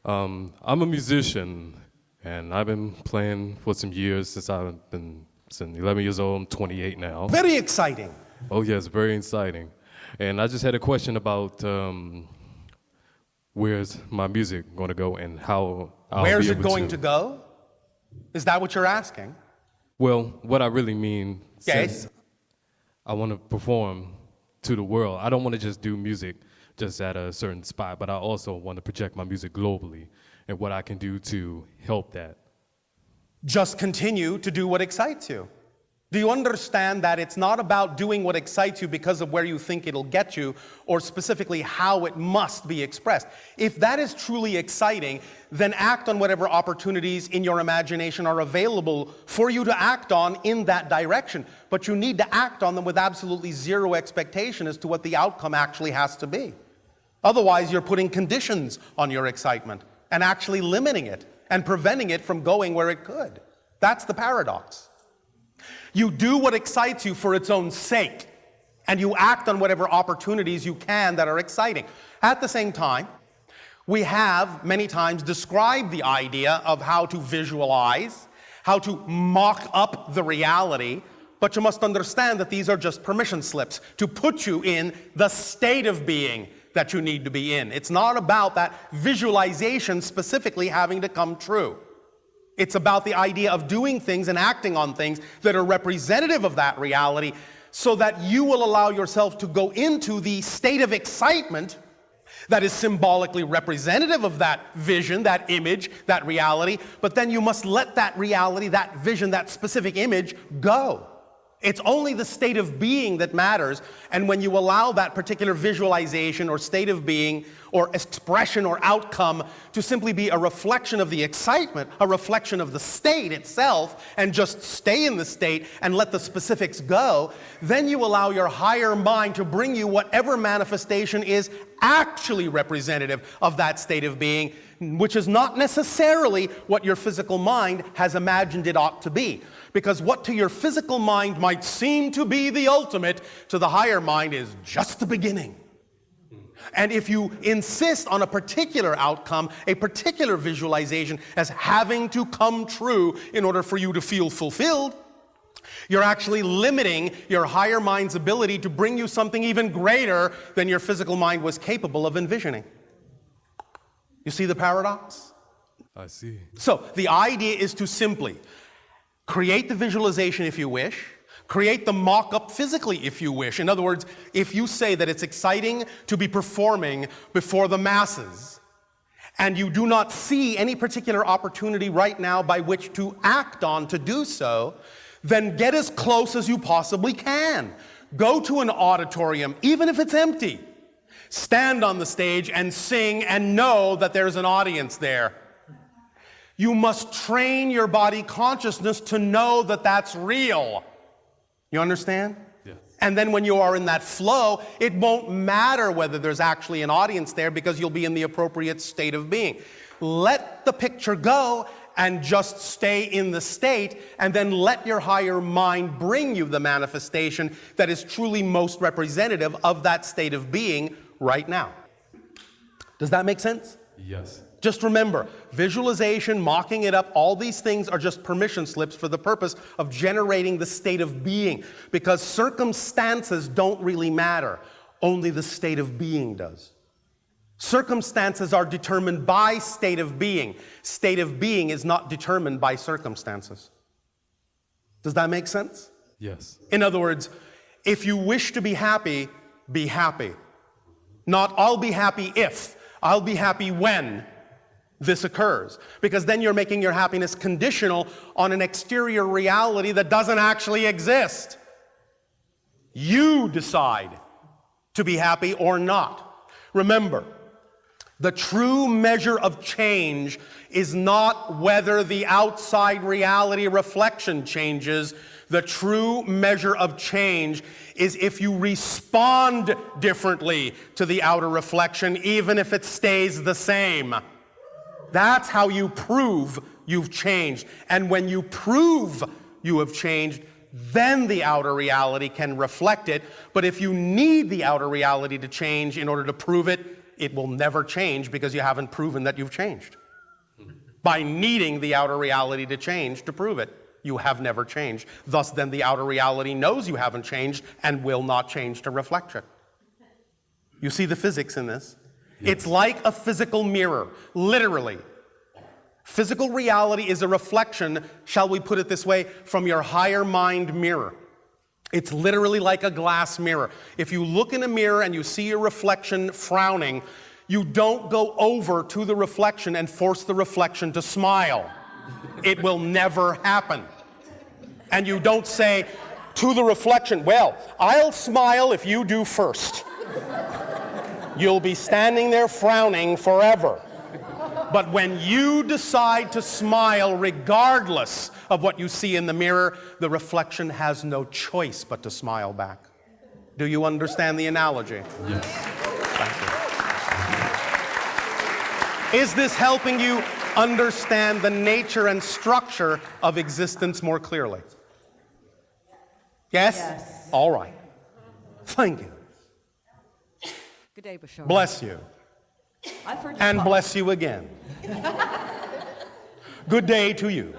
I'm a musician, and I've been playing for some years since 11 years old. I'm 28 now. Very exciting. Oh yes, very exciting. And I just had a question about where's my music going to go and how I'll Where's be it able going to go? Is that what you're asking? Well, what I really mean, Yes. since I want to perform to the world. I don't want to just do music just at a certain spot, but I also want to project my music globally and what I can do to help that. Just continue to do what excites you. Do you understand that it's not about doing what excites you because of where you think it'll get you, or specifically how it must be expressed? If that is truly exciting, then act on whatever opportunities in your imagination are available for you to act on in that direction. But you need to act on them with absolutely zero expectation as to what the outcome actually has to be. Otherwise, you're putting conditions on your excitement and actually limiting it and preventing it from going where it could. That's the paradox. You do what excites you for its own sake, and you act on whatever opportunities you can that are exciting. At the same time, we have many times described the idea of how to visualize, how to mock up the reality, but you must understand that these are just permission slips to put you in the state of being that you need to be in. It's not about that visualization specifically having to come true. It's about the idea of doing things and acting on things that are representative of that reality so that you will allow yourself to go into the state of excitement that is symbolically representative of that vision, that image, that reality, but then you must let that reality, that vision, that specific image go. It's only the state of being that matters, and when you allow that particular visualization or state of being or expression or outcome to simply be a reflection of the excitement, a reflection of the state itself, and just stay in the state and let the specifics go, then you allow your higher mind to bring you whatever manifestation is actually representative of that state of being, which is not necessarily what your physical mind has imagined it ought to be. Because what to your physical mind might seem to be the ultimate, to the higher mind is just the beginning. And if you insist on a particular outcome, a particular visualization as having to come true in order for you to feel fulfilled, you're actually limiting your higher mind's ability to bring you something even greater than your physical mind was capable of envisioning. You see the paradox? I see. So the idea is to simply create the visualization if you wish, create the mock-up physically if you wish. In other words, if you say that it's exciting to be performing before the masses, and you do not see any particular opportunity right now by which to act on to do so, then get as close as you possibly can. Go to an auditorium, even if it's empty. Stand on the stage and sing and know that there's an audience there. You must train your body consciousness to know that that's real. You understand? Yes. And then when you are in that flow, it won't matter whether there's actually an audience there because you'll be in the appropriate state of being. Let the picture go and just stay in the state, and then let your higher mind bring you the manifestation that is truly most representative of that state of being right now. Does that make sense? Yes. Just remember, visualization, mocking it up, all these things are just permission slips for the purpose of generating the state of being. Because circumstances don't really matter. Only the state of being does. Circumstances are determined by state of being. State of being is not determined by circumstances. Does that make sense? Yes. In other words, if you wish to be happy, be happy. Not, I'll be happy if, I'll be happy when this occurs. Because then you're making your happiness conditional on an exterior reality that doesn't actually exist. You decide to be happy or not. Remember, The true measure of change is not whether the outside reality reflection changes. The true measure of change is if you respond differently to the outer reflection, even if it stays the same. That's how you prove you've changed. And when you prove you have changed, then the outer reality can reflect it. But if you need the outer reality to change in order to prove it, it will never change because you haven't proven that you've changed. By needing the outer reality to change to prove it, you have never changed. Thus, then the outer reality knows you haven't changed and will not change to reflect it. You see the physics in this? It's like a physical mirror, literally. Physical reality is a reflection, shall we put it this way, from your higher mind mirror. It's literally like a glass mirror. If you look in a mirror and you see your reflection frowning, you don't go over to the reflection and force the reflection to smile. It will never happen. And you don't say to the reflection, well, I'll smile if you do first. You'll be standing there frowning forever. But when you decide to smile regardless of what you see in the mirror, the reflection has no choice but to smile back. Do you understand the analogy? Yes. Thank you. Is this helping you understand the nature and structure of existence more clearly? Yes? Yes. All right. Thank you. Good day, Bashar. Bless you. I've heard you And talk. bless you again. Good day to you.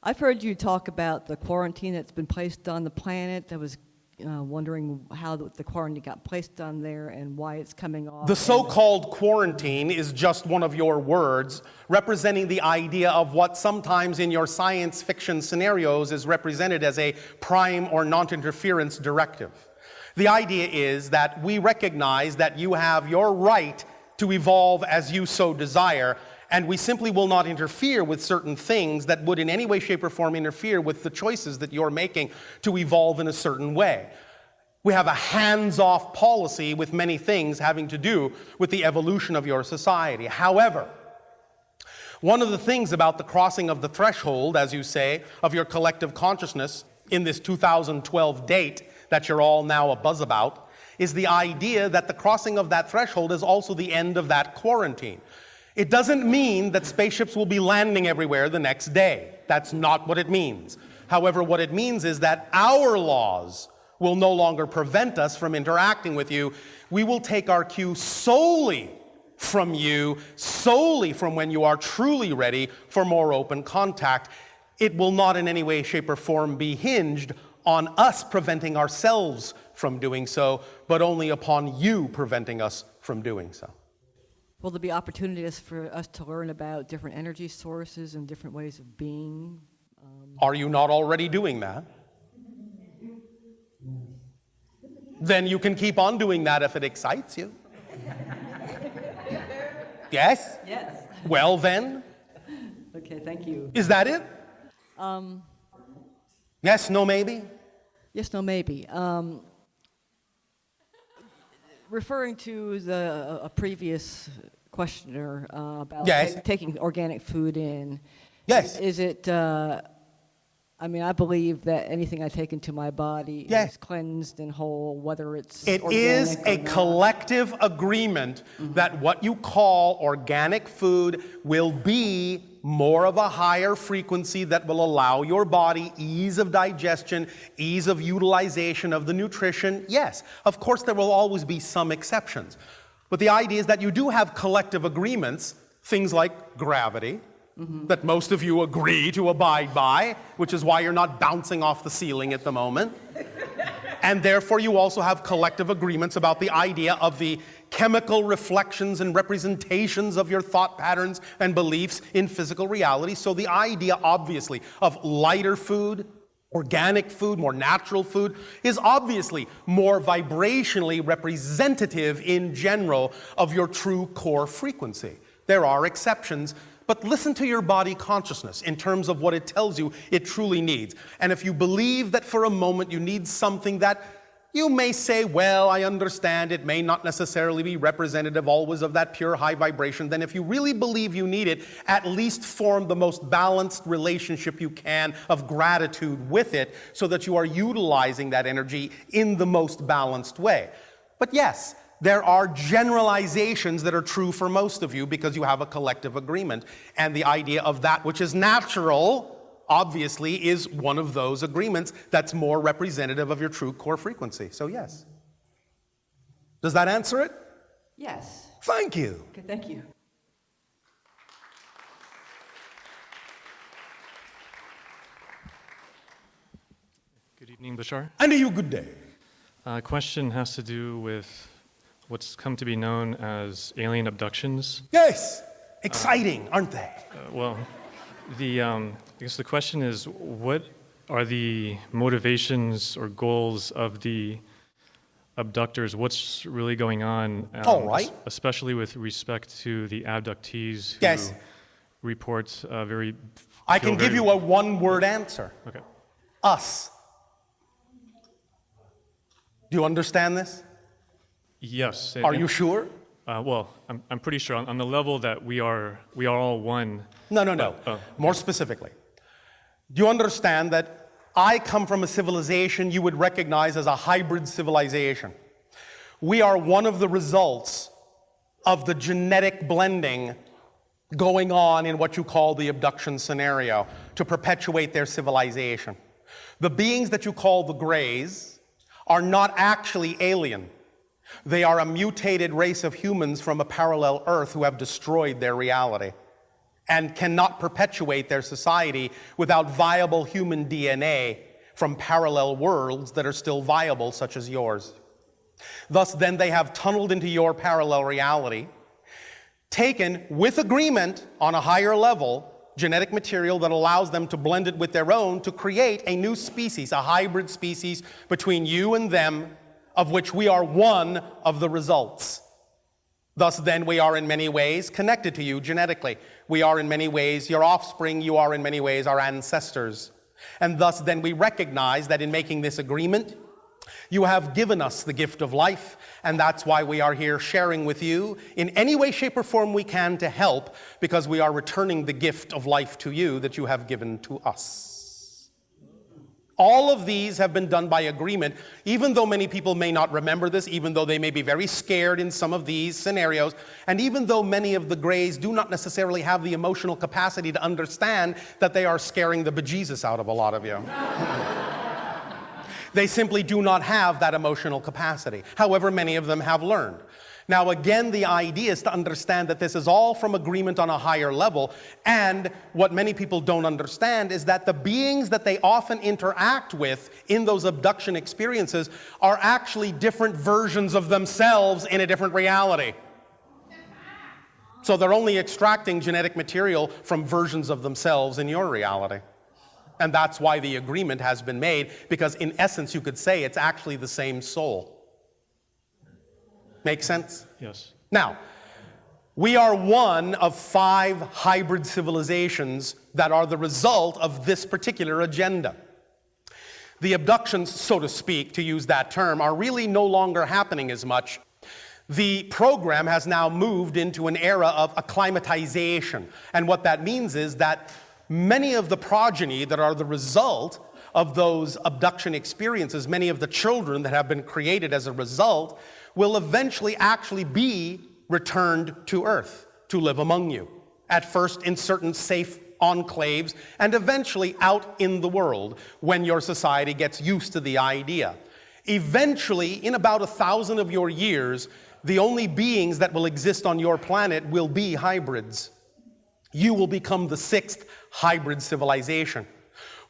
I've heard you talk about the quarantine that's been placed on the planet. I was wondering how the quarantine got placed on there and why it's coming off. The so-called quarantine is just one of your words representing the idea of what sometimes in your science fiction scenarios is represented as a prime or non-interference directive. The idea is that we recognize that you have your right to evolve as you so desire, and we simply will not interfere with certain things that would in any way, shape, or form interfere with the choices that you're making to evolve in a certain way. We have a hands-off policy with many things having to do with the evolution of your society. However, one of the things about the crossing of the threshold, as you say, of your collective consciousness in this 2012 date that you're all now abuzz about, is the idea that the crossing of that threshold is also the end of that quarantine. It doesn't mean that spaceships will be landing everywhere the next day. That's not what it means. However, what it means is that our laws will no longer prevent us from interacting with you. We will take our cue solely from you, solely from when you are truly ready for more open contact. It will not in any way, shape, or form be hinged on us preventing ourselves from doing so, but only upon you preventing us from doing so. Will there be opportunities for us to learn about different energy sources and different ways of being? Are you not already doing that? Then you can keep on doing that if it excites you. Yes? Yes. Well then? Okay, thank you. Is that it? Yes, no, maybe? Yes, no, maybe. Referring to a previous questioner about Yes. taking organic food in. Yes. Is it, I believe that anything I take into my body Yes. is cleansed and whole, whether it's It organic is or a not. collective agreement that what you call organic food will be more of a higher frequency that will allow your body ease of digestion, ease of utilization of the nutrition. Yes, of course there will always be some exceptions. But the idea is that you do have collective agreements, things like gravity, that most of you agree to abide by, which is why you're not bouncing off the ceiling at the moment. And therefore you also have collective agreements about the idea of the chemical reflections and representations of your thought patterns and beliefs in physical reality. So the idea, obviously, of lighter food, organic food, more natural food, is obviously more vibrationally representative in general of your true core frequency. There are exceptions, but listen to your body consciousness in terms of what it tells you it truly needs. And if you believe that for a moment you need something that You may say, well, I understand it may not necessarily be representative always of that pure high vibration. Then if you really believe you need it, at least form the most balanced relationship you can of gratitude with it so that you are utilizing that energy in the most balanced way. But yes, there are generalizations that are true for most of you because you have a collective agreement. And the idea of that which is natural, obviously, is one of those agreements that's more representative of your true core frequency. So yes. Does that answer it? Yes. Thank you. Okay, thank you. Good evening, Bashar. And you good day. Question has to do with what's come to be known as alien abductions. Yes. Exciting, aren't they? I guess the question is, what are the motivations or goals of the abductors? What's really going on? All right. Especially with respect to the abductees who Yes. report very... I can give you a one-word answer. Okay. Us. Do you understand this? Yes. Are you sure? I'm pretty sure on the level that we are all one. No. More specifically. Do you understand that I come from a civilization you would recognize as a hybrid civilization? We are one of the results of the genetic blending going on in what you call the abduction scenario to perpetuate their civilization. The beings that you call the Greys are not actually alien. They are a mutated race of humans from a parallel Earth who have destroyed their reality and cannot perpetuate their society without viable human DNA from parallel worlds that are still viable, such as yours. Thus, then, they have tunneled into your parallel reality, taken, with agreement on a higher level, genetic material that allows them to blend it with their own to create a new species, a hybrid species between you and them, of which we are one of the results. Thus, then, we are in many ways connected to you genetically. We are in many ways your offspring. You are in many ways our ancestors. And thus, then, we recognize that in making this agreement, you have given us the gift of life, and that's why we are here sharing with you in any way, shape, or form we can to help, because we are returning the gift of life to you that you have given to us. All of these have been done by agreement, even though many people may not remember this, even though they may be very scared in some of these scenarios, and even though many of the Greys do not necessarily have the emotional capacity to understand that they are scaring the bejesus out of a lot of you. They simply do not have that emotional capacity. However, many of them have learned. Now, again, the idea is to understand that this is all from agreement on a higher level, and what many people don't understand is that the beings that they often interact with in those abduction experiences are actually different versions of themselves in a different reality. So they're only extracting genetic material from versions of themselves in your reality. And that's why the agreement has been made, because in essence, you could say it's actually the same soul. Make sense? Yes. Now, we are one of 5 hybrid civilizations that are the result of this particular agenda. The abductions, so to speak, to use that term, are really no longer happening as much. The program has now moved into an era of acclimatization. And what that means is that many of the progeny that are the result of those abduction experiences, many of the children that have been created as a result, will eventually actually be returned to Earth to live among you. At first in certain safe enclaves, and eventually out in the world when your society gets used to the idea. Eventually, in about 1,000 of your years, the only beings that will exist on your planet will be hybrids. You will become the 6th hybrid civilization.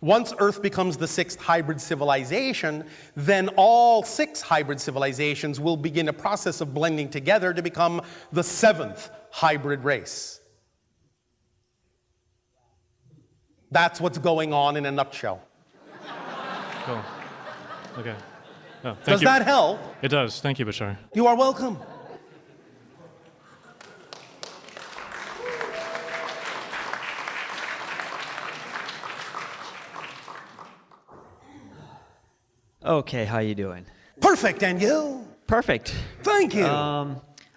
Once Earth becomes the 6th hybrid civilization, then all 6 hybrid civilizations will begin a process of blending together to become the 7th hybrid race. That's what's going on in a nutshell. Cool. Okay. Oh, Does that help? It does. Thank you, Bashar. You are welcome. Okay, how you doing? Perfect, and you? Perfect. Thank you.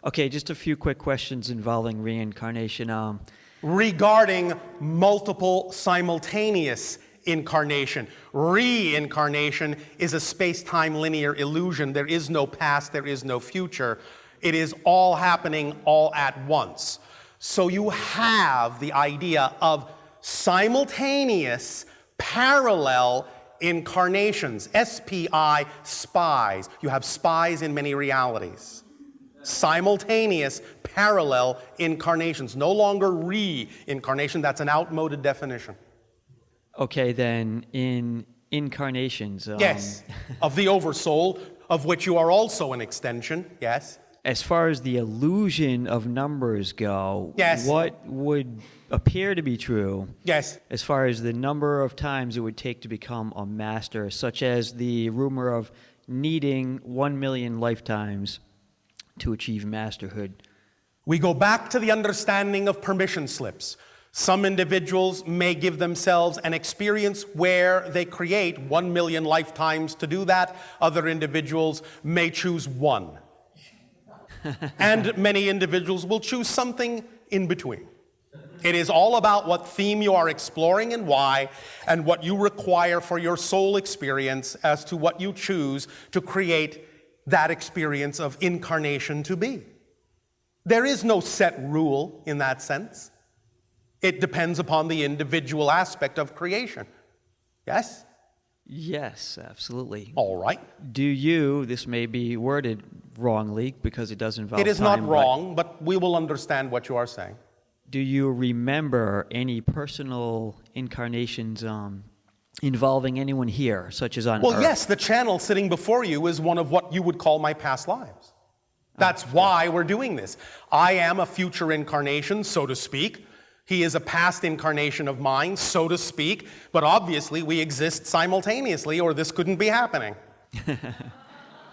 Okay, just a few quick questions involving reincarnation. Regarding multiple simultaneous incarnation. Reincarnation is a space-time linear illusion. There is no past, there is no future. It is all happening all at once. So you have the idea of simultaneous, parallel incarnations. S-P-I, spies. You have spies in many realities. Simultaneous, parallel incarnations. No longer reincarnation. That's an outmoded definition. Okay, then, in incarnations... yes, of the oversoul, of which you are also an extension, yes. As far as the illusion of numbers go, yes. What would appear to be true, yes, as far as the number of times it would take to become a master, such as the rumor of needing 1 million lifetimes to achieve masterhood? We go back to the understanding of permission slips. Some individuals may give themselves an experience where they create 1 million lifetimes to do that. Other individuals may choose one. And many individuals will choose something in between. It is all about what theme you are exploring and why, and what you require for your soul experience as to what you choose to create that experience of incarnation to be. There is no set rule in that sense. It depends upon the individual aspect of creation. Yes? Yes, absolutely. All right. Do you, this may be worded wrongly because it does involve It is time, not wrong, but we will understand what you are saying. Do you remember any personal incarnations involving anyone here, such as on Earth? Well, yes, the channel sitting before you is one of what you would call my past lives. That's why we're doing this. I am a future incarnation, so to speak. He is a past incarnation of mine, so to speak. But obviously, we exist simultaneously, or this couldn't be happening.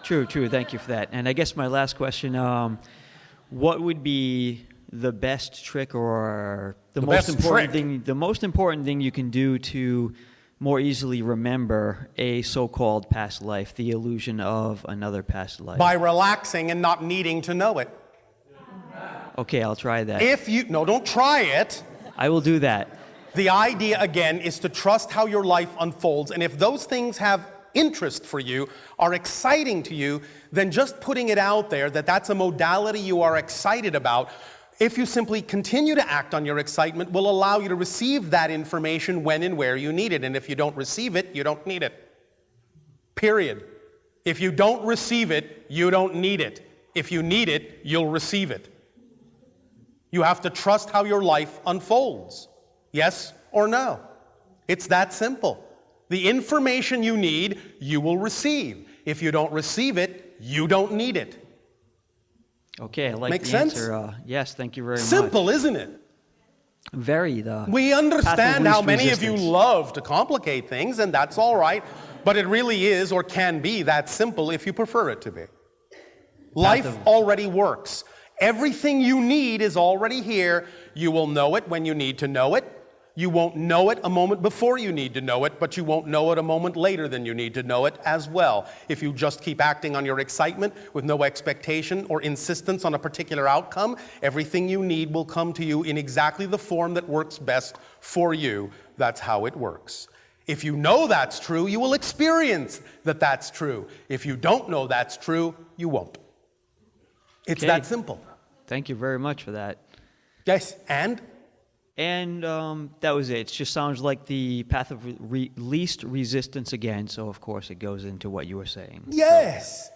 True. Thank you for that. And I guess my last question, what would be the best trick or the most important thing you can do to more easily remember a so-called past life, the illusion of another past life? By relaxing and not needing to know it. Okay, I'll try that. No, don't try it. I will do that. The idea, again, is to trust how your life unfolds. And if those things have interest for you, are exciting to you, then just putting it out there that that's a modality you are excited about, if you simply continue to act on your excitement, will allow you to receive that information when and where you need it. And if you don't receive it, you don't need it. Period. If you don't receive it, you don't need it. If you need it, you'll receive it. You have to trust how your life unfolds. Yes or no? It's that simple. The information you need, you will receive. If you don't receive it, you don't need it. Okay, I like Make the sense? answer. Yes, thank you very much. Simple, isn't it? Very. We understand how many of you love to complicate things, and that's all right, but it really is or can be that simple if you prefer it to be. Life already works. Everything you need is already here. You will know it when you need to know it. You won't know it a moment before you need to know it, but you won't know it a moment later than you need to know it as well. If you just keep acting on your excitement with no expectation or insistence on a particular outcome, everything you need will come to you in exactly the form that works best for you. That's how it works. If you know that's true, you will experience that that's true. If you don't know that's true, you won't. It's that simple. Thank you very much for that. Yes, and? And that was it. It just sounds like the path of least resistance again, so of course it goes into what you were saying. Yes. So.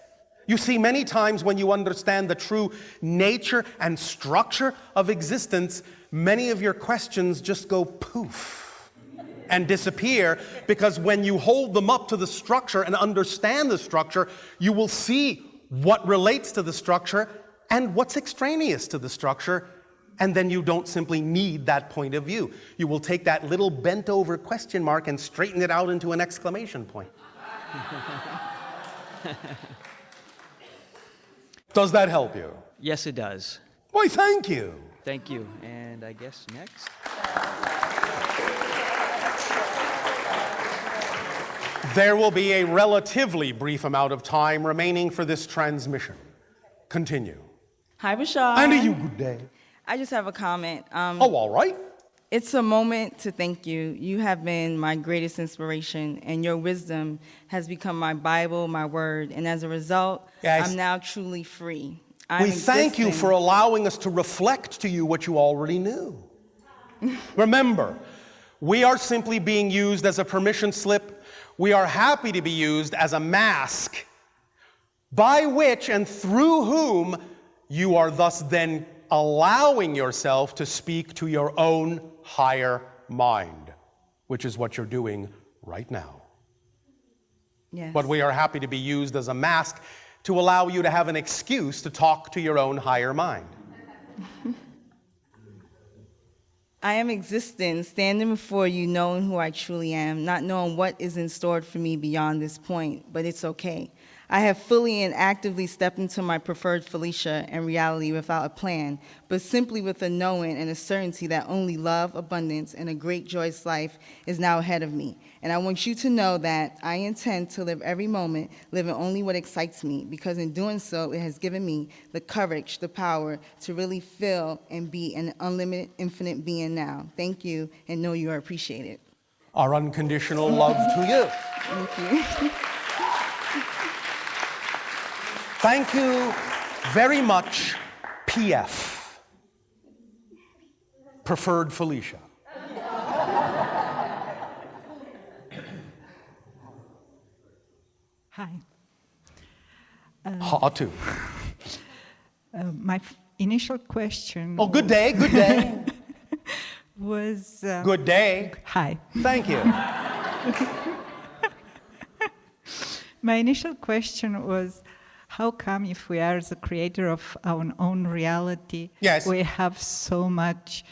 You see, many times when you understand the true nature and structure of existence, many of your questions just go poof and disappear, because when you hold them up to the structure and understand the structure, you will see what relates to the structure and what's extraneous to the structure. And then you don't simply need that point of view. You will take that little bent over question mark and straighten it out into an exclamation point. Does that help you? Yes, it does. Why, thank you. Thank you. And I guess next. There will be a relatively brief amount of time remaining for this transmission. Continue. Hi, Bashar. And to you, good day. I just have a comment. All right. It's a moment to thank you. You have been my greatest inspiration, and your wisdom has become my Bible, my word, and as a result, I'm now truly free. We thank you for allowing us to reflect to you what you already knew. Remember, we are simply being used as a permission slip. We are happy to be used as a mask by which and through whom you are thus then allowing yourself to speak to your own higher mind, which is what you're doing right now. Yes. But we are happy to be used as a mask to allow you to have an excuse to talk to your own higher mind. I am existing, standing before you, knowing who I truly am, not knowing what is in store for me beyond this point, but it's okay. I have fully and actively stepped into my preferred Felicia and reality without a plan, but simply with a knowing and a certainty that only love, abundance, and a great joyous life is now ahead of me. And I want you to know that I intend to live every moment, living only what excites me, because in doing so, it has given me the courage, the power to really feel and be an unlimited, infinite being now. Thank you, and know you are appreciated. Our unconditional love to you. Thank you. Thank you very much, PF. Preferred Felicia. Hi. Hot too. My initial question. Oh, good day, good day. Was. Good day. Hi. Thank you. My initial question was, how come if we are the creator of our own reality, we have so much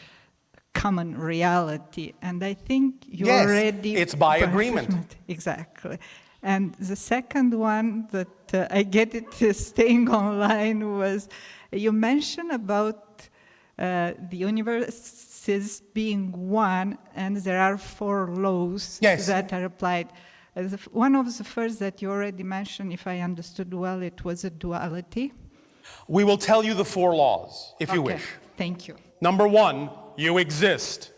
common reality? And I think you already... it's by agreement. Exactly. And the second one that I get it staying online was, you mentioned about the universes being one, and there are 4 laws that are applied. One of the first that you already mentioned, if I understood well, it was a duality. We will tell you the 4 laws, if you wish. Thank you. Number 1, you exist.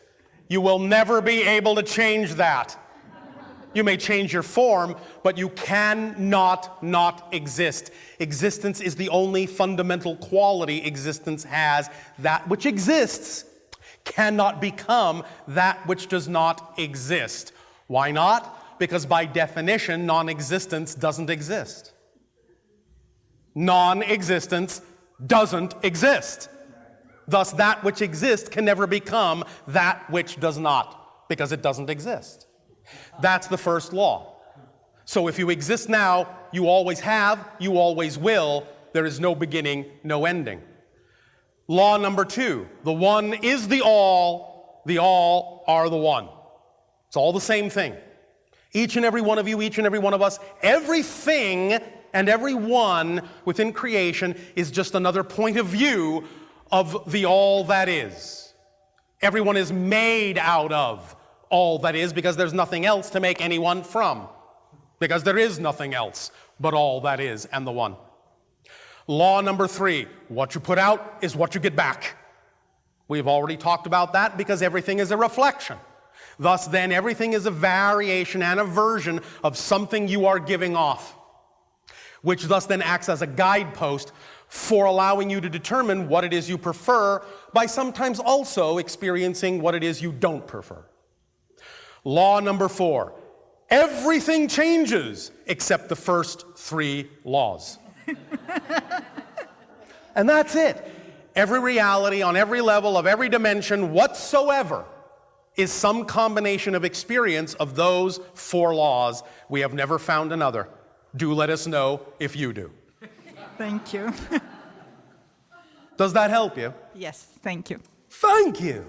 You will never be able to change that. You may change your form, but you cannot not exist. Existence is the only fundamental quality existence has. That which exists cannot become that which does not exist. Why not? Because by definition, non-existence doesn't exist. Non-existence doesn't exist. Thus, that which exists can never become that which does not, because it doesn't exist. That's the first law. So if you exist now, you always have, you always will. There is no beginning, no ending. Law number 2, the one is the all are the one. It's all the same thing. Each and every one of you, each and every one of us, everything and everyone within creation is just another point of view of the all that is. Everyone is made out of all that is because there's nothing else to make anyone from. Because there is nothing else but all that is and the one. Law number 3, what you put out is what you get back. We've already talked about that because everything is a reflection. Thus, then, everything is a variation and a version of something you are giving off, which thus then acts as a guidepost for allowing you to determine what it is you prefer by sometimes also experiencing what it is you don't prefer. Law number 4, everything changes except the first 3 laws. And that's it. Every reality on every level of every dimension whatsoever is some combination of experience of those 4 laws. We have never found another. Do let us know if you do. Thank you. Does that help you? Yes, thank you. Thank you.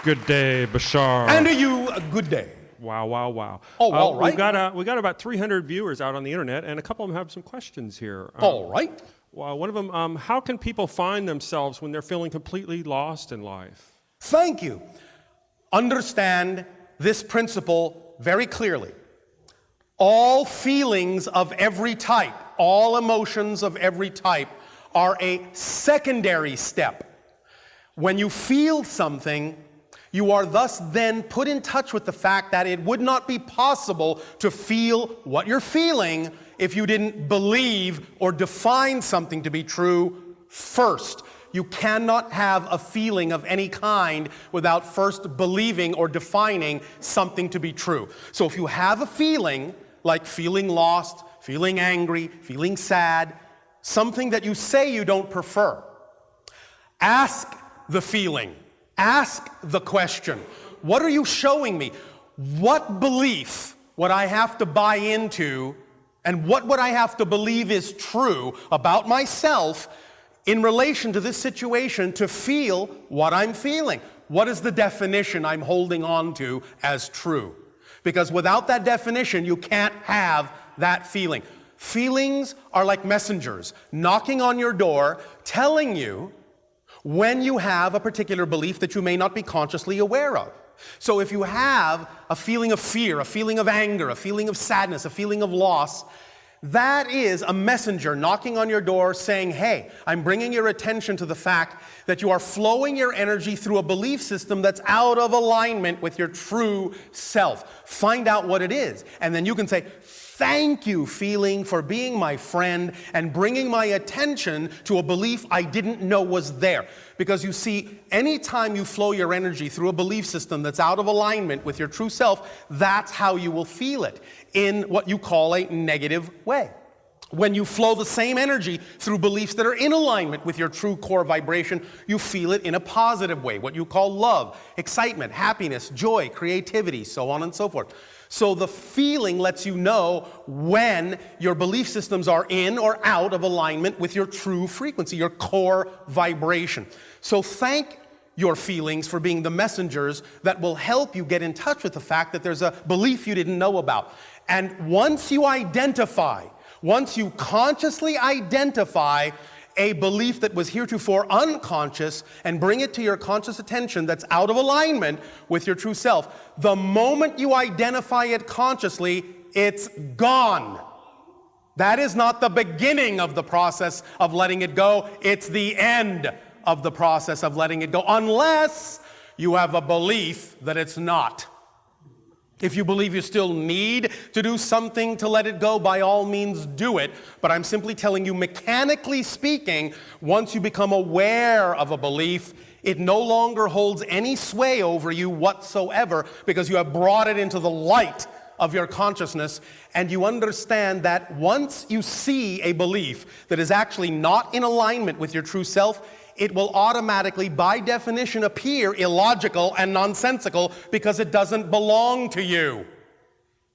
Good day, Bashar. And to you, a good day. Wow, wow, wow. Oh, all right. We got about 300 viewers out on the internet, and a couple of them have some questions here. All right. Well, one of them, how can people find themselves when they're feeling completely lost in life? Thank you. understand this principle very clearly. All feelings of every type, all emotions of every type are a secondary step. When you feel something, you are thus then put in touch with the fact that it would not be possible to feel what you're feeling if you didn't believe or define something to be true first. You cannot have a feeling of any kind without first believing or defining something to be true. So if you have a feeling, like feeling lost, feeling angry, feeling sad, something that you say you don't prefer, ask the feeling, ask the question, what are you showing me? What belief would I have to buy into, and what would I have to believe is true about myself in relation to this situation to feel what I'm feeling? What is the definition I'm holding on to as true? Because without that definition, you can't have that feeling. Feelings are like messengers knocking on your door, telling you when you have a particular belief that you may not be consciously aware of. So if you have a feeling of fear, a feeling of anger, a feeling of sadness, a feeling of loss, that is a messenger knocking on your door saying, hey, I'm bringing your attention to the fact that you are flowing your energy through a belief system that's out of alignment with your true self. Find out what it is. And then you can say, thank you, feeling, for being my friend and bringing my attention to a belief I didn't know was there. Because you see, anytime you flow your energy through a belief system that's out of alignment with your true self, that's how you will feel it, in what you call a negative way. When you flow the same energy through beliefs that are in alignment with your true core vibration, you feel it in a positive way, what you call love, excitement, happiness, joy, creativity, so on and so forth. So the feeling lets you know when your belief systems are in or out of alignment with your true frequency, your core vibration. So thank your feelings for being the messengers that will help you get in touch with the fact that there's a belief you didn't know about. And once you consciously identify a belief that was heretofore unconscious and bring it to your conscious attention that's out of alignment with your true self, the moment you identify it consciously, it's gone. That is not the beginning of the process of letting it go. It's the end of the process of letting it go, unless you have a belief that it's not. If you believe you still need to do something to let it go, by all means do it. But I'm simply telling you, mechanically speaking, once you become aware of a belief, it no longer holds any sway over you whatsoever, because you have brought it into the light of your consciousness, and you understand that once you see a belief that is actually not in alignment with your true self, it will automatically, by definition, appear illogical and nonsensical because it doesn't belong to you.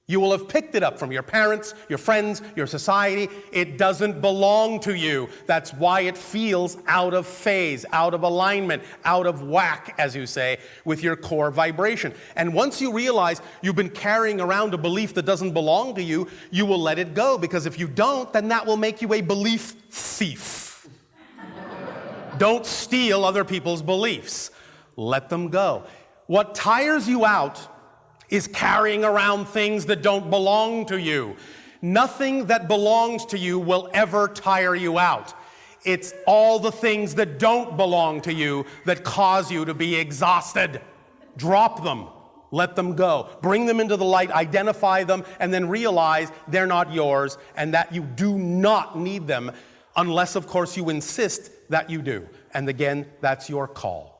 You will have picked it up from your parents, your friends, your society. It doesn't belong to you. That's why it feels out of phase, out of alignment, out of whack, as you say, with your core vibration. And once you realize you've been carrying around a belief that doesn't belong to you, you will let it go, because if you don't, then that will make you a belief thief. Don't steal other people's beliefs. Let them go. What tires you out is carrying around things that don't belong to you. Nothing that belongs to you will ever tire you out. It's all the things that don't belong to you that cause you to be exhausted. Drop them. Let them go. Bring them into the light, identify them, and then realize they're not yours and that you do not need them, unless, of course, you insist that you do. And again, that's your call.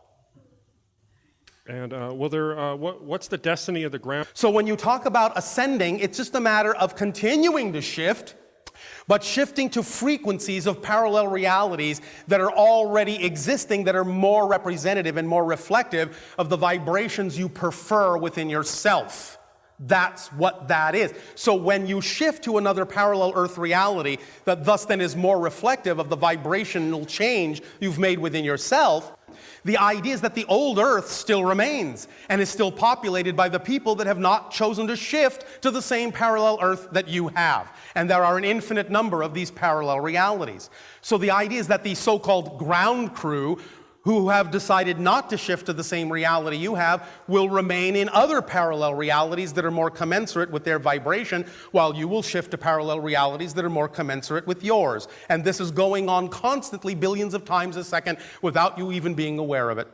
And what's the destiny of the ground? So when you talk about ascending, it's just a matter of continuing to shift, but shifting to frequencies of parallel realities that are already existing, that are more representative and more reflective of the vibrations you prefer within yourself. That's what that is. So when you shift to another parallel Earth reality that thus then is more reflective of the vibrational change you've made within yourself, the idea is that the old Earth still remains and is still populated by the people that have not chosen to shift to the same parallel Earth that you have. And there are an infinite number of these parallel realities. So the idea is that the so-called ground crew who have decided not to shift to the same reality you have will remain in other parallel realities that are more commensurate with their vibration, while you will shift to parallel realities that are more commensurate with yours. And this is going on constantly, billions of times a second, without you even being aware of it.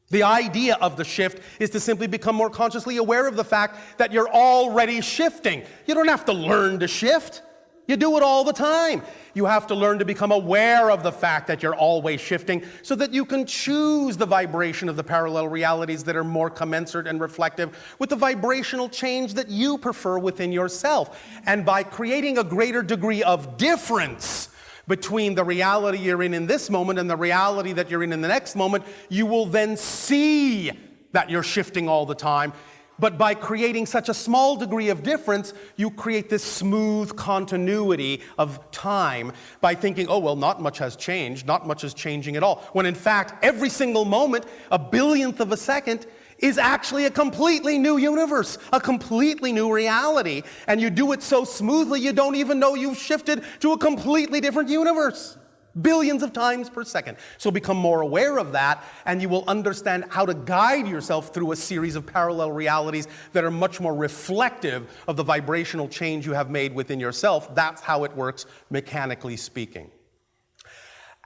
The idea of the shift is to simply become more consciously aware of the fact that you're already shifting. You don't have to learn to shift. You do it all the time. You have to learn to become aware of the fact that you're always shifting so that you can choose the vibration of the parallel realities that are more commensurate and reflective with the vibrational change that you prefer within yourself. And by creating a greater degree of difference between the reality you're in this moment and the reality that you're in the next moment, you will then see that you're shifting all the time. But by creating such a small degree of difference, you create this smooth continuity of time by thinking, oh, well, not much has changed, not much is changing at all. When in fact, every single moment, a billionth of a second, is actually a completely new universe, a completely new reality. And you do it so smoothly, you don't even know you've shifted to a completely different universe. Billions of times per second. So become more aware of that, and you will understand how to guide yourself through a series of parallel realities that are much more reflective of the vibrational change you have made within yourself. That's how it works, mechanically speaking.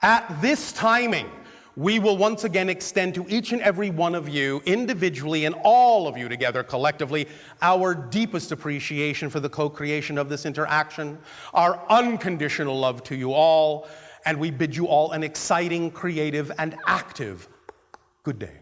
At this timing, we will once again extend to each and every one of you individually and all of you together collectively our deepest appreciation for the co-creation of this interaction, our unconditional love to you all, and we bid you all an exciting, creative, and active good day.